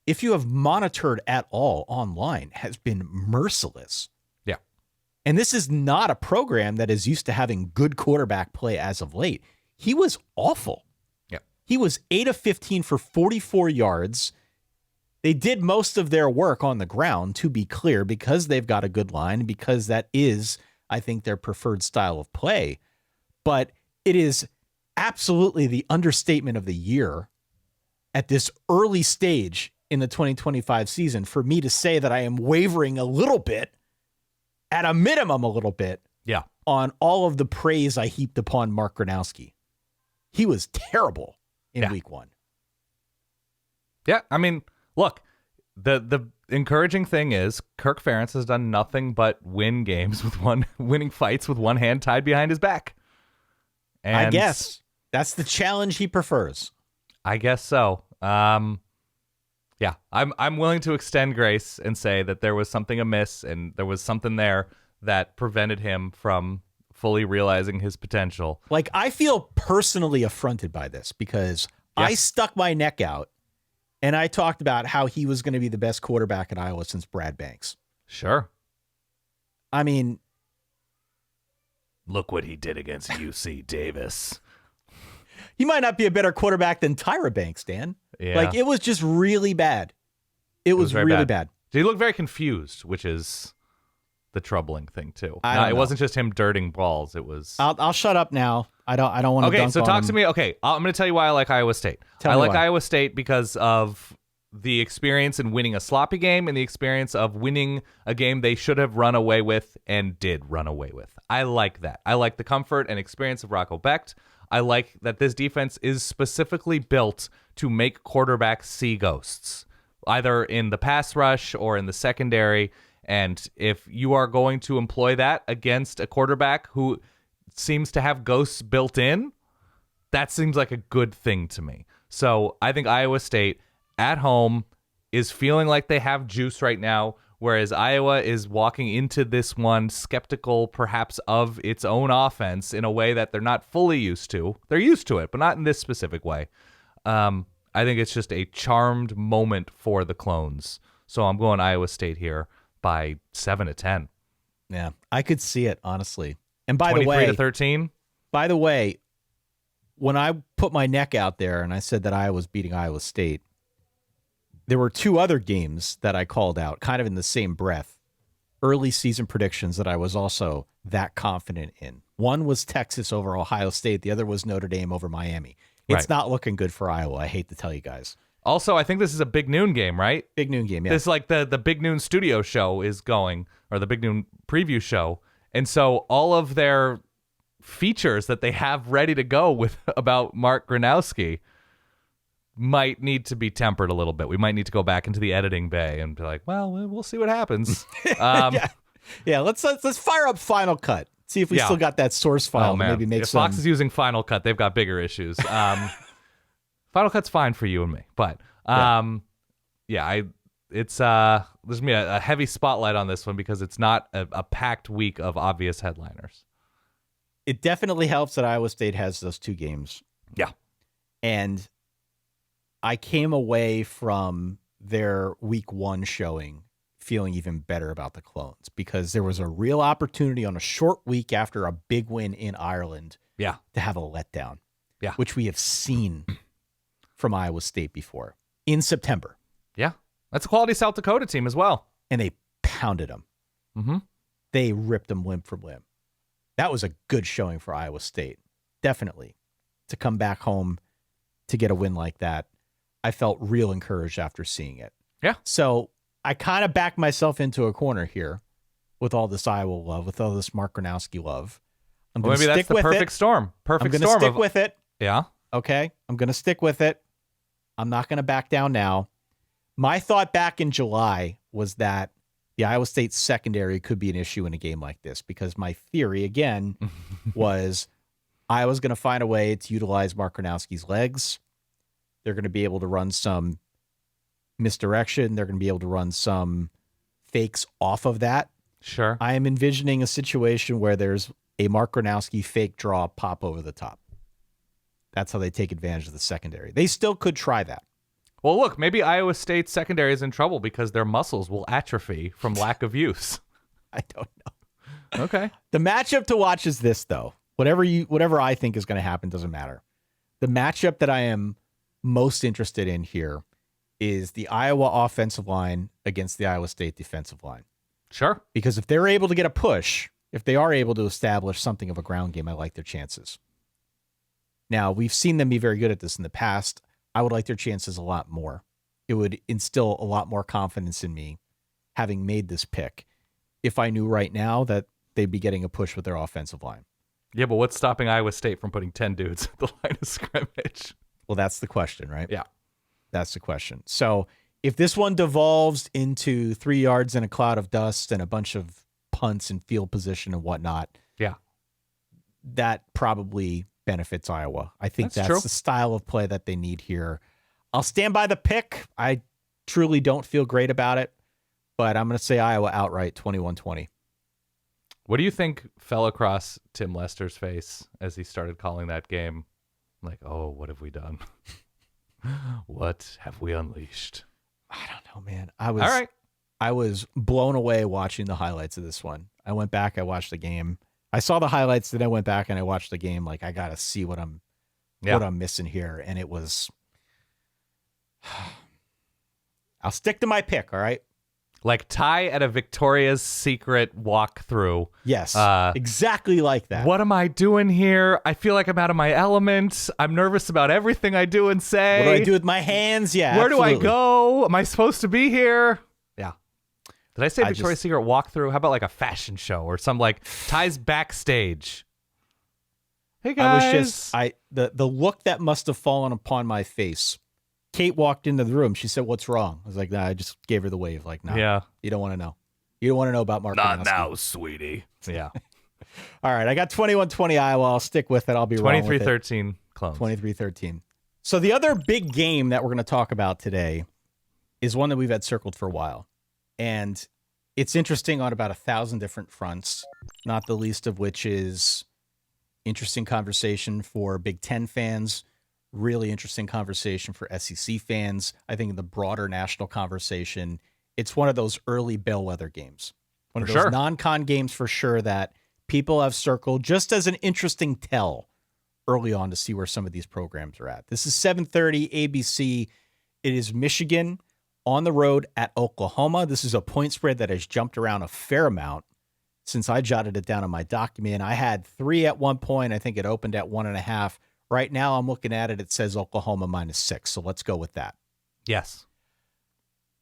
if you have monitored at all online, has been merciless. Yeah. And this is not a program that is used to having good quarterback play as of late. He was awful. Yeah. He was 8 of 15 for 44 yards. They did most of their work on the ground, to be clear, because they've got a good line, because that is, I think, their preferred style of play. But it is absolutely the understatement of the year at this early stage in the 2025 season for me to say that I am wavering a little bit, at a minimum a little bit, yeah, on all of the praise I heaped upon Mark Gronowski. He was terrible in week 1. Yeah, I mean... Look, the encouraging thing is Kirk Ferentz has done nothing but winning fights with one hand tied behind his back. And I guess that's the challenge he prefers. I guess so. Yeah, I'm willing to extend grace and say that there was something amiss and there was something there that prevented him from fully realizing his potential. Like, I feel personally affronted by this because I stuck my neck out and I talked about how he was going to be the best quarterback in Iowa since Brad Banks. Sure. I mean, look what he did against UC Davis. He might not be a better quarterback than Tyra Banks, Dan. Yeah. Like, it was just really bad. It was really bad. He looked very confused, which is the troubling thing too. It wasn't just him dirting balls. It was. I'll shut up now. I don't want to. Okay, dunk so on talk him. to me. Okay, I'm going to tell you why I like Iowa State. I like Iowa State because of the experience in winning a sloppy game and the experience of winning a game they should have run away with and did run away with. I like that. I like the comfort and experience of Rocco Becht. I like that this defense is specifically built to make quarterbacks see ghosts, either in the pass rush or in the secondary. And if you are going to employ that against a quarterback who seems to have ghosts built in, that seems like a good thing to me. So I think Iowa State at home is feeling like they have juice right now, whereas Iowa is walking into this one skeptical perhaps of its own offense in a way that they're not fully used to. They're used to it, but not in this specific way. I think it's just a charmed moment for the Clones. So I'm going Iowa State here by 7-10. Yeah, I could see it, honestly. And by the way, 23-13. By the way, when I put my neck out there and I said that I was beating Iowa State, there were two other games that I called out kind of in the same breath. Early season predictions that I was also that confident in. One was Texas over Ohio State. The other was Notre Dame over Miami. It's not looking good for Iowa. I hate to tell you guys. Also, I think this is a Big Noon game, right? Big Noon game, yeah. This like the Big Noon studio show is going, or the Big Noon preview show. And so all of their features that they have ready to go with about Mark Gronowski might need to be tempered a little bit. We might need to go back into the editing bay and be like, well, we'll see what happens. Yeah. Let's fire up Final Cut. See if we still got that source file. Maybe make if some. Fox is using Final Cut, they've got bigger issues. Final Cut's fine for you and me, but it's there's gonna be a heavy spotlight on this one because it's not a packed week of obvious headliners. It definitely helps that Iowa State has those two games. Yeah, and I came away from their week one showing feeling even better about the Clones because there was a real opportunity on a short week after a big win in Ireland to have a letdown, which we have seen from Iowa State before in September. Yeah, that's a quality South Dakota team as well. And they pounded them. Mm-hmm. They ripped them limb from limb. That was a good showing for Iowa State. Definitely. To come back home to get a win like that, I felt real encouraged after seeing it. Yeah. So I kind of backed myself into a corner here with all this Iowa love, with all this Mark Gronowski love. I'm going to Maybe stick that's the with perfect it. storm. I'm Perfect going to storm. stick with it. Yeah. Okay. I'm going to stick with it. I'm not going to back down now. My thought back in July was that the Iowa State secondary could be an issue in a game like this, because my theory, again, was Iowa's going to find a way to utilize Mark Gronowski's legs. They're going to be able to run some misdirection. They're going to be able to run some fakes off of that. Sure. I am envisioning a situation where there's a Mark Gronowski fake draw pop over the top. That's how they take advantage of the secondary. They still could try that. Well, look, maybe Iowa State's secondary is in trouble because their muscles will atrophy from lack of use. I don't know. Okay. The matchup to watch is this, though. Whatever I think is going to happen doesn't matter. The matchup that I am most interested in here is the Iowa offensive line against the Iowa State defensive line. Sure. Because if they're able to get a push, if they are able to establish something of a ground game, I like their chances. Now, we've seen them be very good at this in the past. I would like their chances a lot more. It would instill a lot more confidence in me, having made this pick, if I knew right now that they'd be getting a push with their offensive line. Yeah, but what's stopping Iowa State from putting 10 dudes at the line of scrimmage? Well, that's the question, right? Yeah. That's the question. So if this one devolves into 3 yards in a cloud of dust and a bunch of punts and field position and whatnot, Yeah. that probably benefits Iowa. I think that's true. the style of play that they need here. I'll stand by the pick. I truly don't feel great about it, but I'm going to say Iowa outright 21-20. What do you think fell across Tim Lester's face as he started calling that game? Like, oh, what have we done? What have we unleashed? I don't know, man. I All right. was blown away watching the highlights of this one. I went back, I watched the game. I saw the highlights, then I went back and I watched the game. Like, I got to see what I'm missing here. And it was, I'll stick to my pick. All right. Like Ty at a Victoria's Secret walkthrough. Yes. Exactly like that. What am I doing here? I feel like I'm out of my element. I'm nervous about everything I do and say. What do I do with my hands? Yeah. Where do I absolutely. go? Am I supposed to be here? Yeah. Did I say Victoria's Secret walkthrough? How about like a fashion show or some like Ty's backstage? Hey guys. The look that must have fallen upon my face. Kate walked into the room. She said, "What's wrong?" I was like, "Nah, I just gave her the wave." Like, "Nah, Yeah. you don't want to know. You don't want to know about Mark Not Gronowski." now, sweetie. Yeah. All right. I got 21-20 Iowa. I'll stick with it. I'll be wrong with it. 23-13 clones. 23-13. So the other big game that we're going to talk about today is one that we've had circled for a while. And it's interesting on about 1,000 different fronts, not the least of which is interesting conversation for Big Ten fans, really interesting conversation for SEC fans. I think in the broader national conversation, it's one of those early bellwether games. One of those non-con games for sure that people have circled just as an interesting tell early on to see where some of these programs are at. This is 7:30 ABC. It is Michigan on the road at Oklahoma. This is a point spread that has jumped around a fair amount since I jotted it down in my document. I had 3 at one point. I think it opened at 1.5. Right now, I'm looking at it. It says Oklahoma -6. So let's go with that. Yes.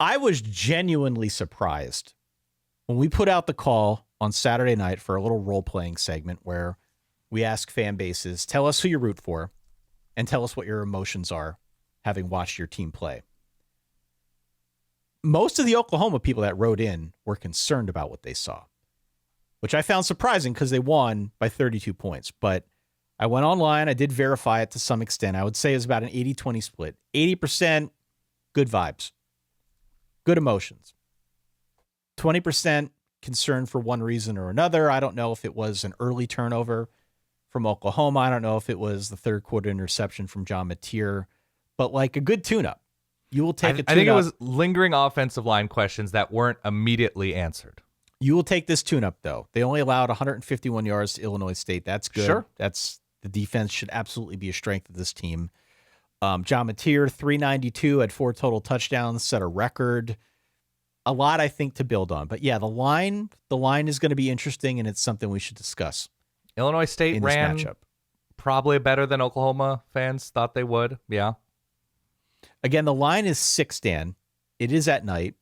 I was genuinely surprised when we put out the call on Saturday night for a little role-playing segment where we ask fan bases, tell us who you root for and tell us what your emotions are having watched your team play. Most of the Oklahoma people that wrote in were concerned about what they saw, which I found surprising because they won by 32 points. But I went online. I did verify it to some extent. I would say it was about an 80-20 split. 80% good vibes, good emotions. 20% concern for one reason or another. I don't know if it was an early turnover from Oklahoma. I don't know if it was the third quarter interception from John Mateer, but like a good tune-up. You will take a tune-up. I think it was lingering offensive line questions that weren't immediately answered. You will take this tune-up, though. They only allowed 151 yards to Illinois State. That's good. Sure. The defense should absolutely be a strength of this team. John Mateer, 392, had 4 total touchdowns, set a record. A lot, I think, to build on. But yeah, the line is going to be interesting, and it's something we should discuss. Illinois State in this ran matchup. Probably better than Oklahoma fans thought they would. Yeah. Again, the line is 6, Dan. It is at night.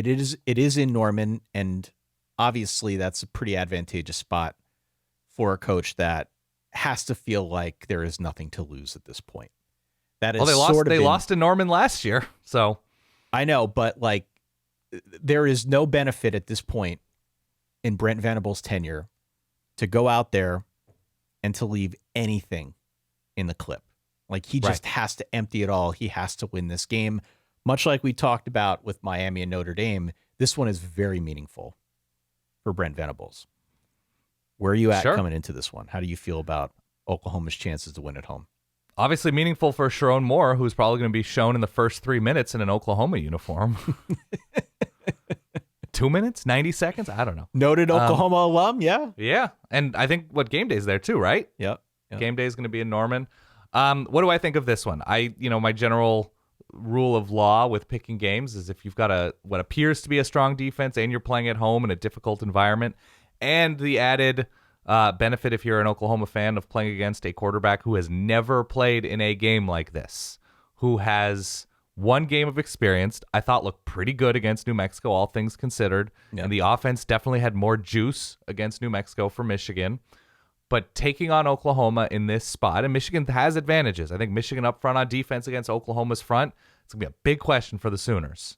It is in Norman, and obviously that's a pretty advantageous spot for a coach that has to feel like there is nothing to lose at this point. That is they lost to Norman last year, so I know, but like there is no benefit at this point in Brent Venables' tenure to go out there and to leave anything in the clip. Like he just has to empty it all. He has to win this game. Much like we talked about with Miami and Notre Dame, this one is very meaningful for Brent Venables. Where are you at coming into this one? How do you feel about Oklahoma's chances to win at home? Obviously meaningful for Sharon Moore, who's probably going to be shown in the first 3 minutes in an Oklahoma uniform. 2 minutes? 90 seconds? I don't know. Noted Oklahoma alum, yeah. Yeah, and I think Game Day's there too, right? Yep. Game Day is going to be in Norman. What do I think of this one? My general rule of law with picking games is if you've got what appears to be a strong defense and you're playing at home in a difficult environment, and the added benefit if you're an Oklahoma fan of playing against a quarterback who has never played in a game like this, who has one game of experience, I thought looked pretty good against New Mexico, all things considered. Yep. And the offense definitely had more juice against New Mexico for Michigan. But taking on Oklahoma in this spot, and Michigan has advantages. I think Michigan up front on defense against Oklahoma's front, it's going to be a big question for the Sooners.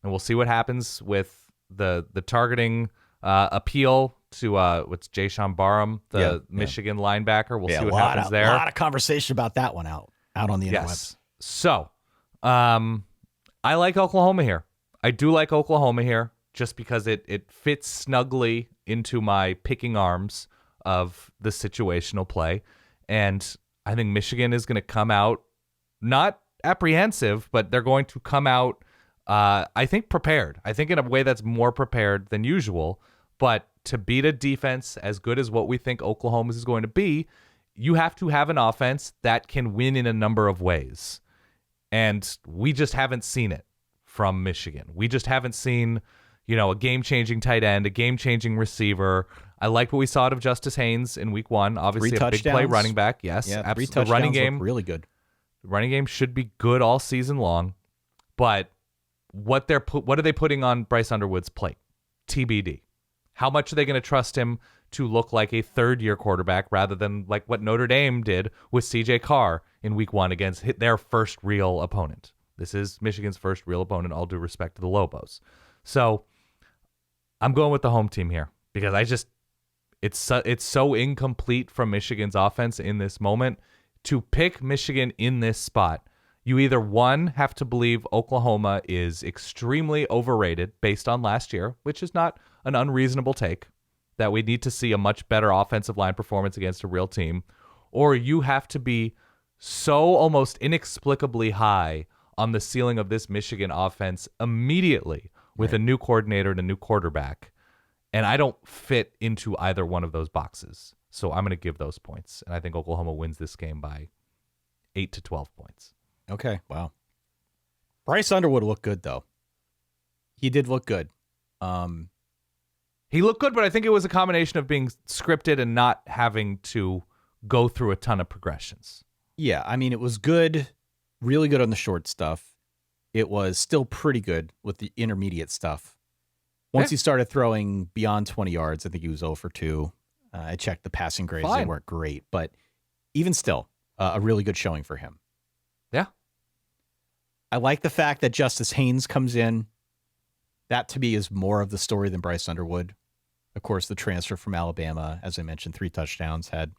And we'll see what happens with the targeting appeal to what's Jayshawn Barham, the Michigan linebacker. We'll see what happens there. A lot of conversation about that one out on the interwebs. Yes. So, I like Oklahoma here. I do like Oklahoma here just because it fits snugly into my picking arms of the situational play. And I think Michigan is going to come out not apprehensive, but they're going to come out, I think, prepared. I think in a way that's more prepared than usual. But to beat a defense as good as what we think Oklahoma's is going to be, you have to have an offense that can win in a number of ways. And we just haven't seen it from Michigan. We just haven't seen, a game-changing tight end, a game-changing receiver. I like what we saw out of Justice Haynes in week 1. Obviously, a big play running back. Yes, yeah, absolutely. The running game really good. The running game should be good all season long. But what are they putting on Bryce Underwood's plate? TBD. How much are they going to trust him to look like a third-year quarterback rather than like what Notre Dame did with C.J. Carr in week 1 against their first real opponent? This is Michigan's first real opponent, all due respect to the Lobos. So I'm going with the home team here because it's so incomplete from Michigan's offense in this moment. To pick Michigan in this spot, you either, one, have to believe Oklahoma is extremely overrated based on last year, which is not an unreasonable take, that we need to see a much better offensive line performance against a real team, or you have to be so almost inexplicably high on the ceiling of this Michigan offense immediately with a new coordinator and a new quarterback. And I don't fit into either one of those boxes. So I'm going to give those points. And I think Oklahoma wins this game by 8 to 12 points. Okay, wow. Bryce Underwood looked good, though. He did look good. He looked good, but I think it was a combination of being scripted and not having to go through a ton of progressions. Yeah, I mean, it was good, really good on the short stuff. It was still pretty good with the intermediate stuff. Once he started throwing beyond 20 yards, I think he was 0 for 2. I checked the passing grades. They weren't great, but even still, a really good showing for him. Yeah. I like the fact that Justice Haynes comes in. That, to me, is more of the story than Bryce Underwood. Of course, the transfer from Alabama, as I mentioned, 3 touchdowns, had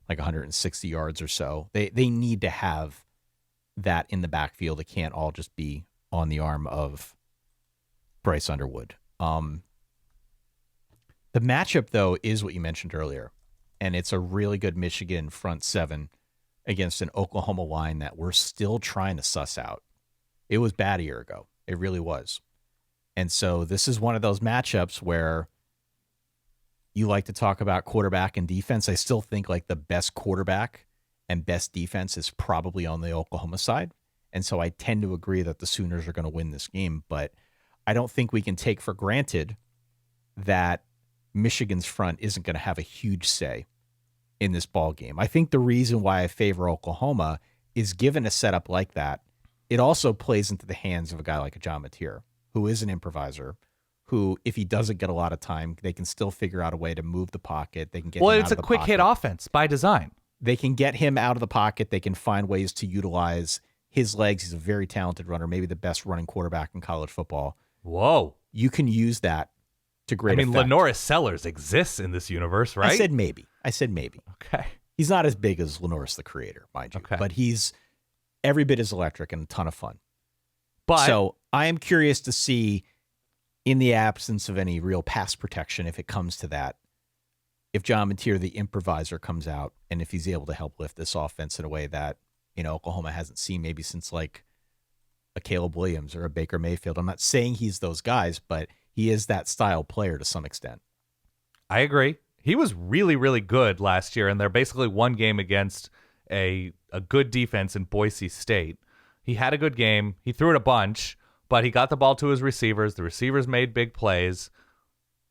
like 160 yards or so. They need to have that in the backfield. It can't all just be on the arm of Bryce Underwood. The matchup, though, is what you mentioned earlier, and it's a really good Michigan front seven against an Oklahoma line that we're still trying to suss out. It was bad a year ago. It really was. And so this is one of those matchups where you like to talk about quarterback and defense. I still think like the best quarterback and best defense is probably on the Oklahoma side. And so I tend to agree that the Sooners are going to win this game, but I don't think we can take for granted that Michigan's front isn't going to have a huge say in this ball game. I think the reason why I favor Oklahoma is given a setup like that, it also plays into the hands of a guy like a John Mateer, who is an improviser, who, if he doesn't get a lot of time, they can still figure out a way to move the pocket. They can get him it's out of a the quick pocket. hit offense by design. They can get him out of the pocket. They can find ways to utilize his legs. He's a very talented runner, maybe the best running quarterback in college football. Whoa. You can use that to great effect. LaNorris Sellers exists in this universe, right? I said maybe. Okay. He's not as big as LaNorris the Creator, mind you, Okay. but he's every bit as electric and a ton of fun. But So I am curious to see, in the absence of any real pass protection, if it comes to that, if John Mateer, the improviser, comes out and if he's able to help lift this offense in a way that, Oklahoma hasn't seen maybe since like a Caleb Williams or a Baker Mayfield. I'm not saying he's those guys, but he is that style player to some extent. I agree. He was really, really good last year, and they're basically one game against a good defense in Boise State. He had a good game. He threw it a bunch, but he got the ball to his receivers. The receivers made big plays.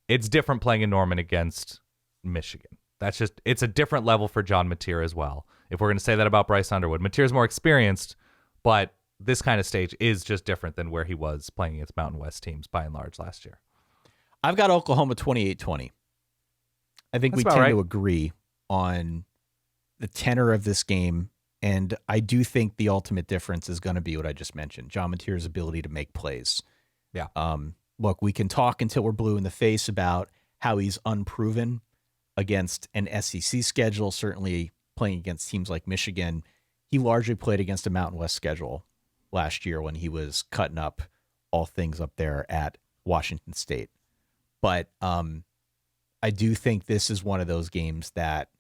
It's different playing in Norman against Michigan. It's a different level for John Mateer as well. If we're going to say that about Bryce Underwood, Mateer's more experienced, but this kind of stage is just different than where he was playing against Mountain West teams by and large last year. I've got Oklahoma 28-20. I think That's we about tend right. to agree on the tenor of this game, and I do think the ultimate difference is going to be what I just mentioned, John Mateer's ability to make plays. Yeah. Look, we can talk until we're blue in the face about how he's unproven against an SEC schedule, certainly playing against teams like Michigan. He largely played against a Mountain West schedule last year when he was cutting up all things up there at Washington State. But I do think this is one of those games that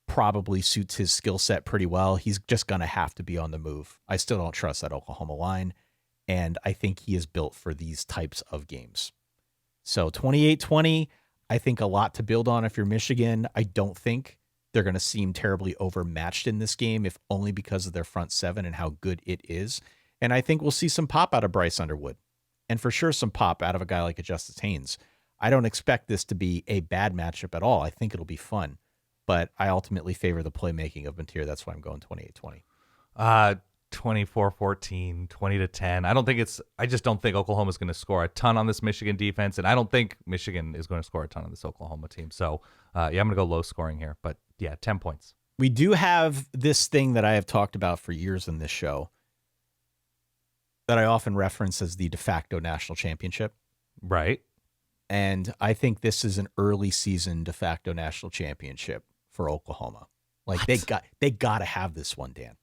probably suits his skill set pretty well. He's just going to have to be on the move. I still don't trust that Oklahoma line, and I think he is built for these types of games. So 28-20, I think a lot to build on if you're Michigan. I don't think they're going to seem terribly overmatched in this game, if only because of their front seven and how good it is. And I think we'll see some pop out of Bryce Underwood, and for sure some pop out of a guy like a Justice Haynes. I don't expect this to be a bad matchup at all. I think it'll be fun, but I ultimately favor the playmaking of Mateer. That's why I'm going 28-20. 24-14, 20-10. I just don't think Oklahoma's going to score a ton on this Michigan defense, and I don't think Michigan is going to score a ton on this Oklahoma team. So, I'm going to go low scoring here, but yeah, 10 points. We do have this thing that I have talked about for years in this show that I often reference as the de facto national championship. Right. And I think this is an early season de facto national championship for Oklahoma. Like they got to have this one, Dan.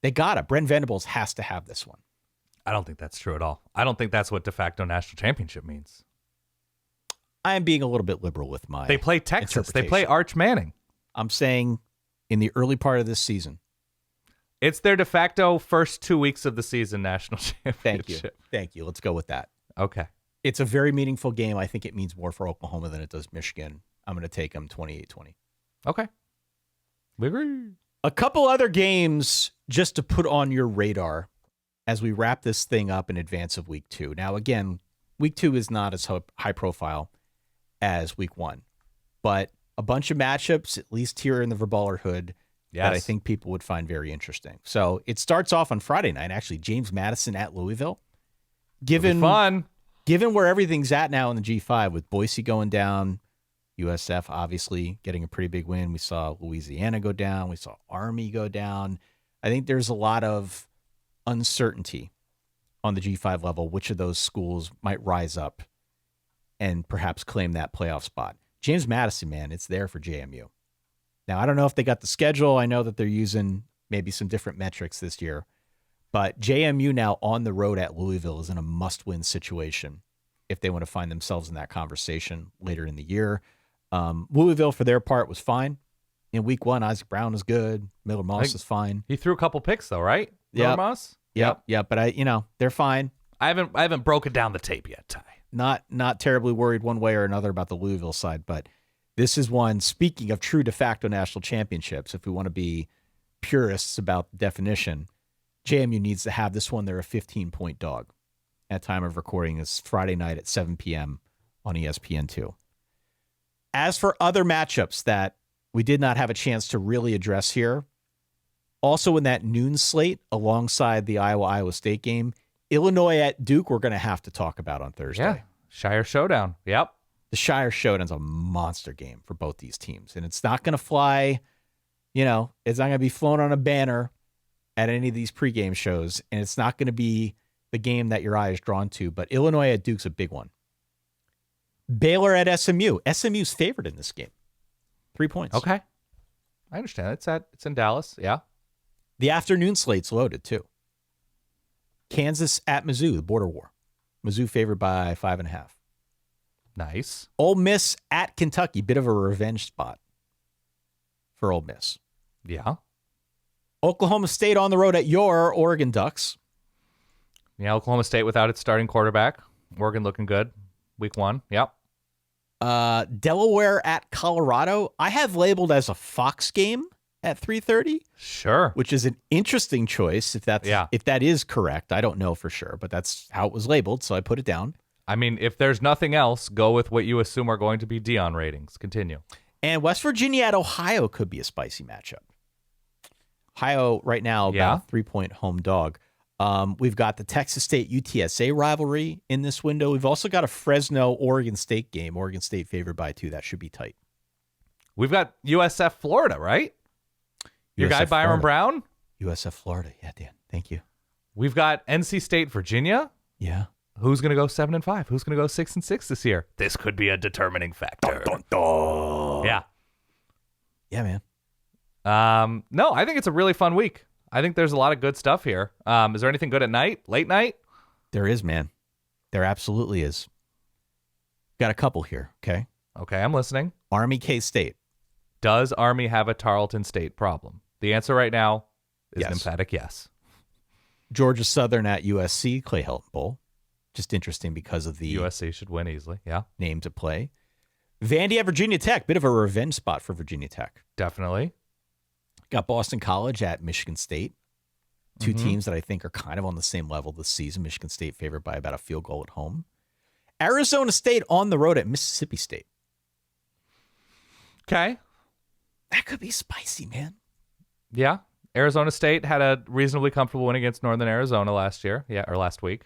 They got to. Brent Venables has to have this one. I don't think that's true at all. I don't think that's what de facto national championship means. I am being a little bit liberal with my They play Texas. They play interpretation. Arch Manning. I'm saying in the early part of this season. It's their de facto first 2 weeks of the season national championship. Thank you. Let's go with that. Okay. It's a very meaningful game. I think it means more for Oklahoma than it does Michigan. I'm going to take them 28-20. Okay. We agree. A couple other games just to put on your radar as we wrap this thing up in advance of week 2. Now, again, week 2 is not as high profile as week 1, but a bunch of matchups, at least here in the Verballer Hood, that I think people would find very interesting. So it starts off on Friday night, actually, James Madison at Louisville. It'll be fun. Given where everything's at now in the G5 with Boise going down, USF obviously getting a pretty big win. We saw Louisiana go down. We saw Army go down. I think there's a lot of uncertainty on the G5 level, which of those schools might rise up and perhaps claim that playoff spot. James Madison, man, it's there for JMU. Now, I don't know if they got the schedule. I know that they're using maybe some different metrics this year, but JMU now on the road at Louisville is in a must-win situation if they want to find themselves in that conversation later in the year. Louisville, for their part, was fine. In week 1, Isaac Brown was good. Miller Moss is fine. He threw a couple picks though, right? Yep. Miller Moss? Yep. But they're fine. I haven't broken down the tape yet, Ty. Not terribly worried one way or another about the Louisville side, but this is one, speaking of true de facto national championships, if we want to be purists about the definition, JMU needs to have this one. They're a 15-point dog. At time of recording is Friday night at 7 p.m. on ESPN2. As for other matchups that we did not have a chance to really address here, also in that noon slate alongside the Iowa-Iowa State game, Illinois at Duke, we're going to have to talk about on Thursday. Yeah. Shire Showdown. Yep. The Shire Showdown's a monster game for both these teams, and it's not going to fly, it's not going to be flown on a banner at any of these pregame shows, and it's not going to be the game that your eye is drawn to, but Illinois at Duke's a big one. Baylor at SMU. SMU's favored in this game. 3 points. Okay. I understand. It's in Dallas. Yeah. The afternoon slate's loaded, too. Kansas at Mizzou, the border war. Mizzou favored by 5.5. Nice. Ole Miss at Kentucky, bit of a revenge spot for Ole Miss. Yeah. Oklahoma State on the road at your Oregon Ducks. Yeah, Oklahoma State without its starting quarterback. Oregon looking good. Week 1. Yep. Delaware at Colorado. I have labeled as a Fox game at 3:30. Sure. Which is an interesting choice if that is correct. I don't know for sure, but that's how it was labeled, so I put it down. I mean, if there's nothing else, go with what you assume are going to be Dion ratings. Continue. And West Virginia at Ohio could be a spicy matchup. Ohio right now about a 3-point home dog. We've got the Texas State UTSA rivalry in this window. We've also got a Fresno Oregon State game. Oregon State favored by 2. That should be tight. We've got USF Florida, right? Your guy Byron Brown? USF Florida. Yeah, Dan. Thank you. We've got NC State Virginia. Yeah. Who's going to go 7-5? Who's going to go 6-6 this year? This could be a determining factor. Dun, dun, dun. Yeah. Yeah, man. No, I think it's a really fun week. I think there's a lot of good stuff here. Is there anything good at night? Late night? There is, man. There absolutely is. Got a couple here, okay? Okay, I'm listening. Army K-State. Does Army have a Tarleton State problem? The answer right now is yes. An emphatic yes. Georgia Southern at USC, Clay Helton Bowl. Just interesting because of the USC should win easily, yeah. Name to play. Vandy at Virginia Tech. Bit of a revenge spot for Virginia Tech. Definitely. Got Boston College at Michigan State. Two teams that I think are kind of on the same level this season. Michigan State favored by about a field goal at home. Arizona State on the road at Mississippi State. Okay. That could be spicy, man. Yeah. Arizona State had a reasonably comfortable win against Northern Arizona last year. Yeah, or last week.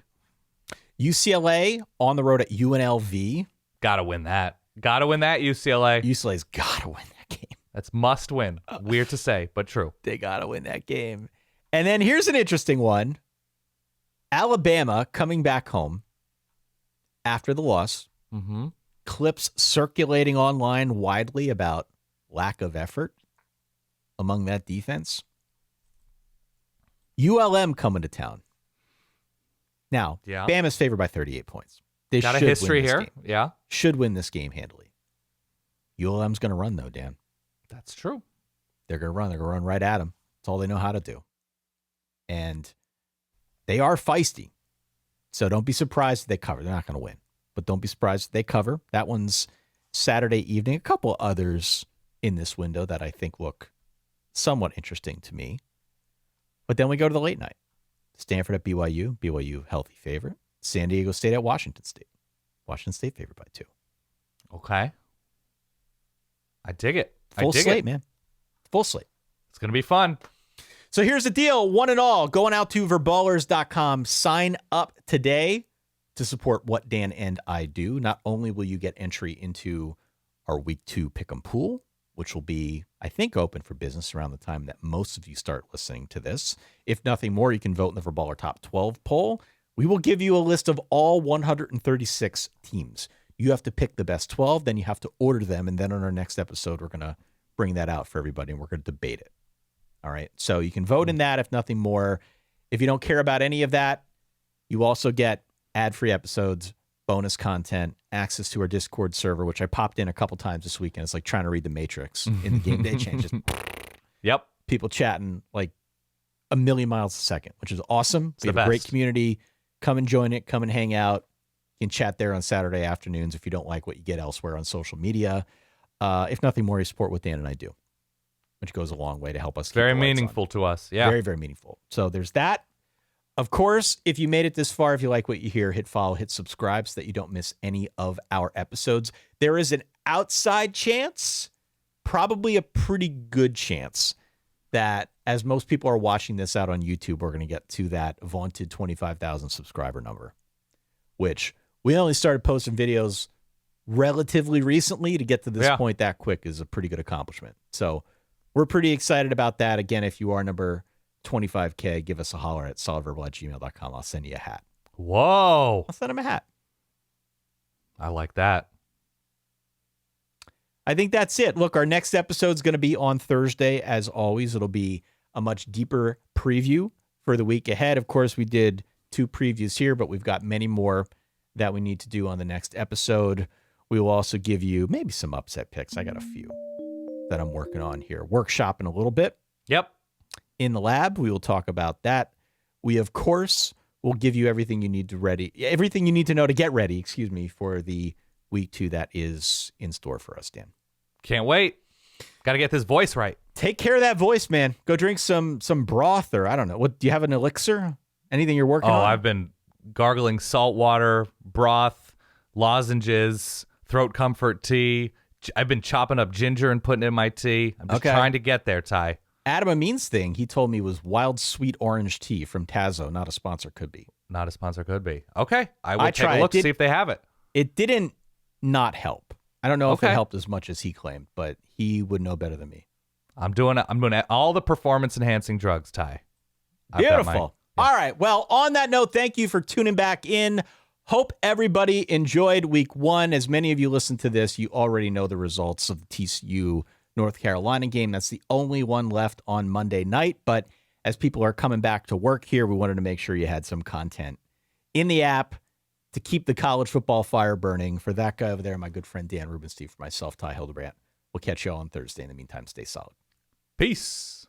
UCLA on the road at UNLV. Gotta win that. Gotta win that, UCLA. UCLA's gotta win that game. That's must win. Weird to say, but true. They gotta win that game. And then here's an interesting one. Alabama coming back home after the loss. Mm-hmm. Clips circulating online widely about lack of effort among that defense. ULM coming to town. Now, Bama's favored by 38 points. They got a should history win this here. game. Yeah. Should win this game handily. ULM's going to run, though, Dan. That's true. They're going to run. They're going to run right at them. That's all they know how to do. And they are feisty. So don't be surprised if they cover. They're not going to win. But don't be surprised if they cover. That one's Saturday evening. A couple others in this window that I think look somewhat interesting to me. But then we go to the late night. Stanford at BYU. BYU healthy favorite. San Diego State at Washington State. Washington State favored by 2. Okay. I dig it. Full slate, man. Full slate. It's going to be fun. So here's the deal. One and all, going out to verballers.com. Sign up today to support what Dan and I do. Not only will you get entry into our week 2 pick'em pool, which will be, I think, open for business around the time that most of you start listening to this. If nothing more, you can vote in the Verballer Top 12 poll. We will give you a list of all 136 teams. You have to pick the best 12, then you have to order them, and then on our next episode, we're going to bring that out for everybody, and we're going to debate it. All right, so you can vote in that, if nothing more. If you don't care about any of that, you also get ad-free episodes, bonus content, access to our Discord server, which I popped in a couple times this weekend. It's like trying to read the Matrix in the game day changes. Yep. People chatting like a million miles a second, which is awesome. We have a great community. Come and join it. Come and hang out. You can chat there on Saturday afternoons if you don't like what you get elsewhere on social media. If nothing more, you support what Dan and I do, which goes a long way to help us. Very meaningful to us. Yeah. Very, very meaningful. So there's that. Of course, if you made it this far, if you like what you hear, hit follow, hit subscribe so that you don't miss any of our episodes. There is an outside chance, probably a pretty good chance, that as most people are watching this out on YouTube, we're going to get to that vaunted 25,000 subscriber number, which we only started posting videos relatively recently. To get to this point that quick is a pretty good accomplishment. So we're pretty excited about that. Again, if you are number 25K, give us a holler at solidverbal@gmail.com. I'll send you a hat. Whoa. I'll send him a hat. I like that. I think that's it. Look, our next episode is going to be on Thursday. As always, it'll be a much deeper preview for the week ahead. Of course, we did 2 previews here, but we've got many more that we need to do on the next episode. We will also give you maybe some upset picks. I got a few that I'm working on here. Workshopping a little bit. Yep. In the lab, we will talk about that. We, of course, will give you everything you need to know to get ready, for the week 2 that is in store for us, Dan. Can't wait. Got to get this voice right. Take care of that voice, man. Go drink some broth, or I don't know. What do you have, an elixir? Anything you're working on? I've been gargling salt water, broth, lozenges, throat comfort tea. I've been chopping up ginger and putting it in my tea. I'm just trying to get there, Ty. Adam Amin's thing, he told me, was wild sweet orange tea from Tazo. Not a sponsor, could be. Not a sponsor, could be. Okay. I will take a look, see if they have it. It didn't not help. I don't know if it helped as much as he claimed, but he would know better than me. I'm doing all the performance enhancing drugs, Ty. Beautiful. All right. Well, on that note, thank you for tuning back in. Hope everybody enjoyed week 1. As many of you listen to this, you already know the results of the TCU North Carolina game. That's the only one left on Monday night. But as people are coming back to work here, we wanted to make sure you had some content in the app to keep the college football fire burning. For that guy over there, my good friend Dan Rubenstein, for myself, Ty Hildebrandt. We'll catch you all on Thursday. In the meantime, stay solid. Peace.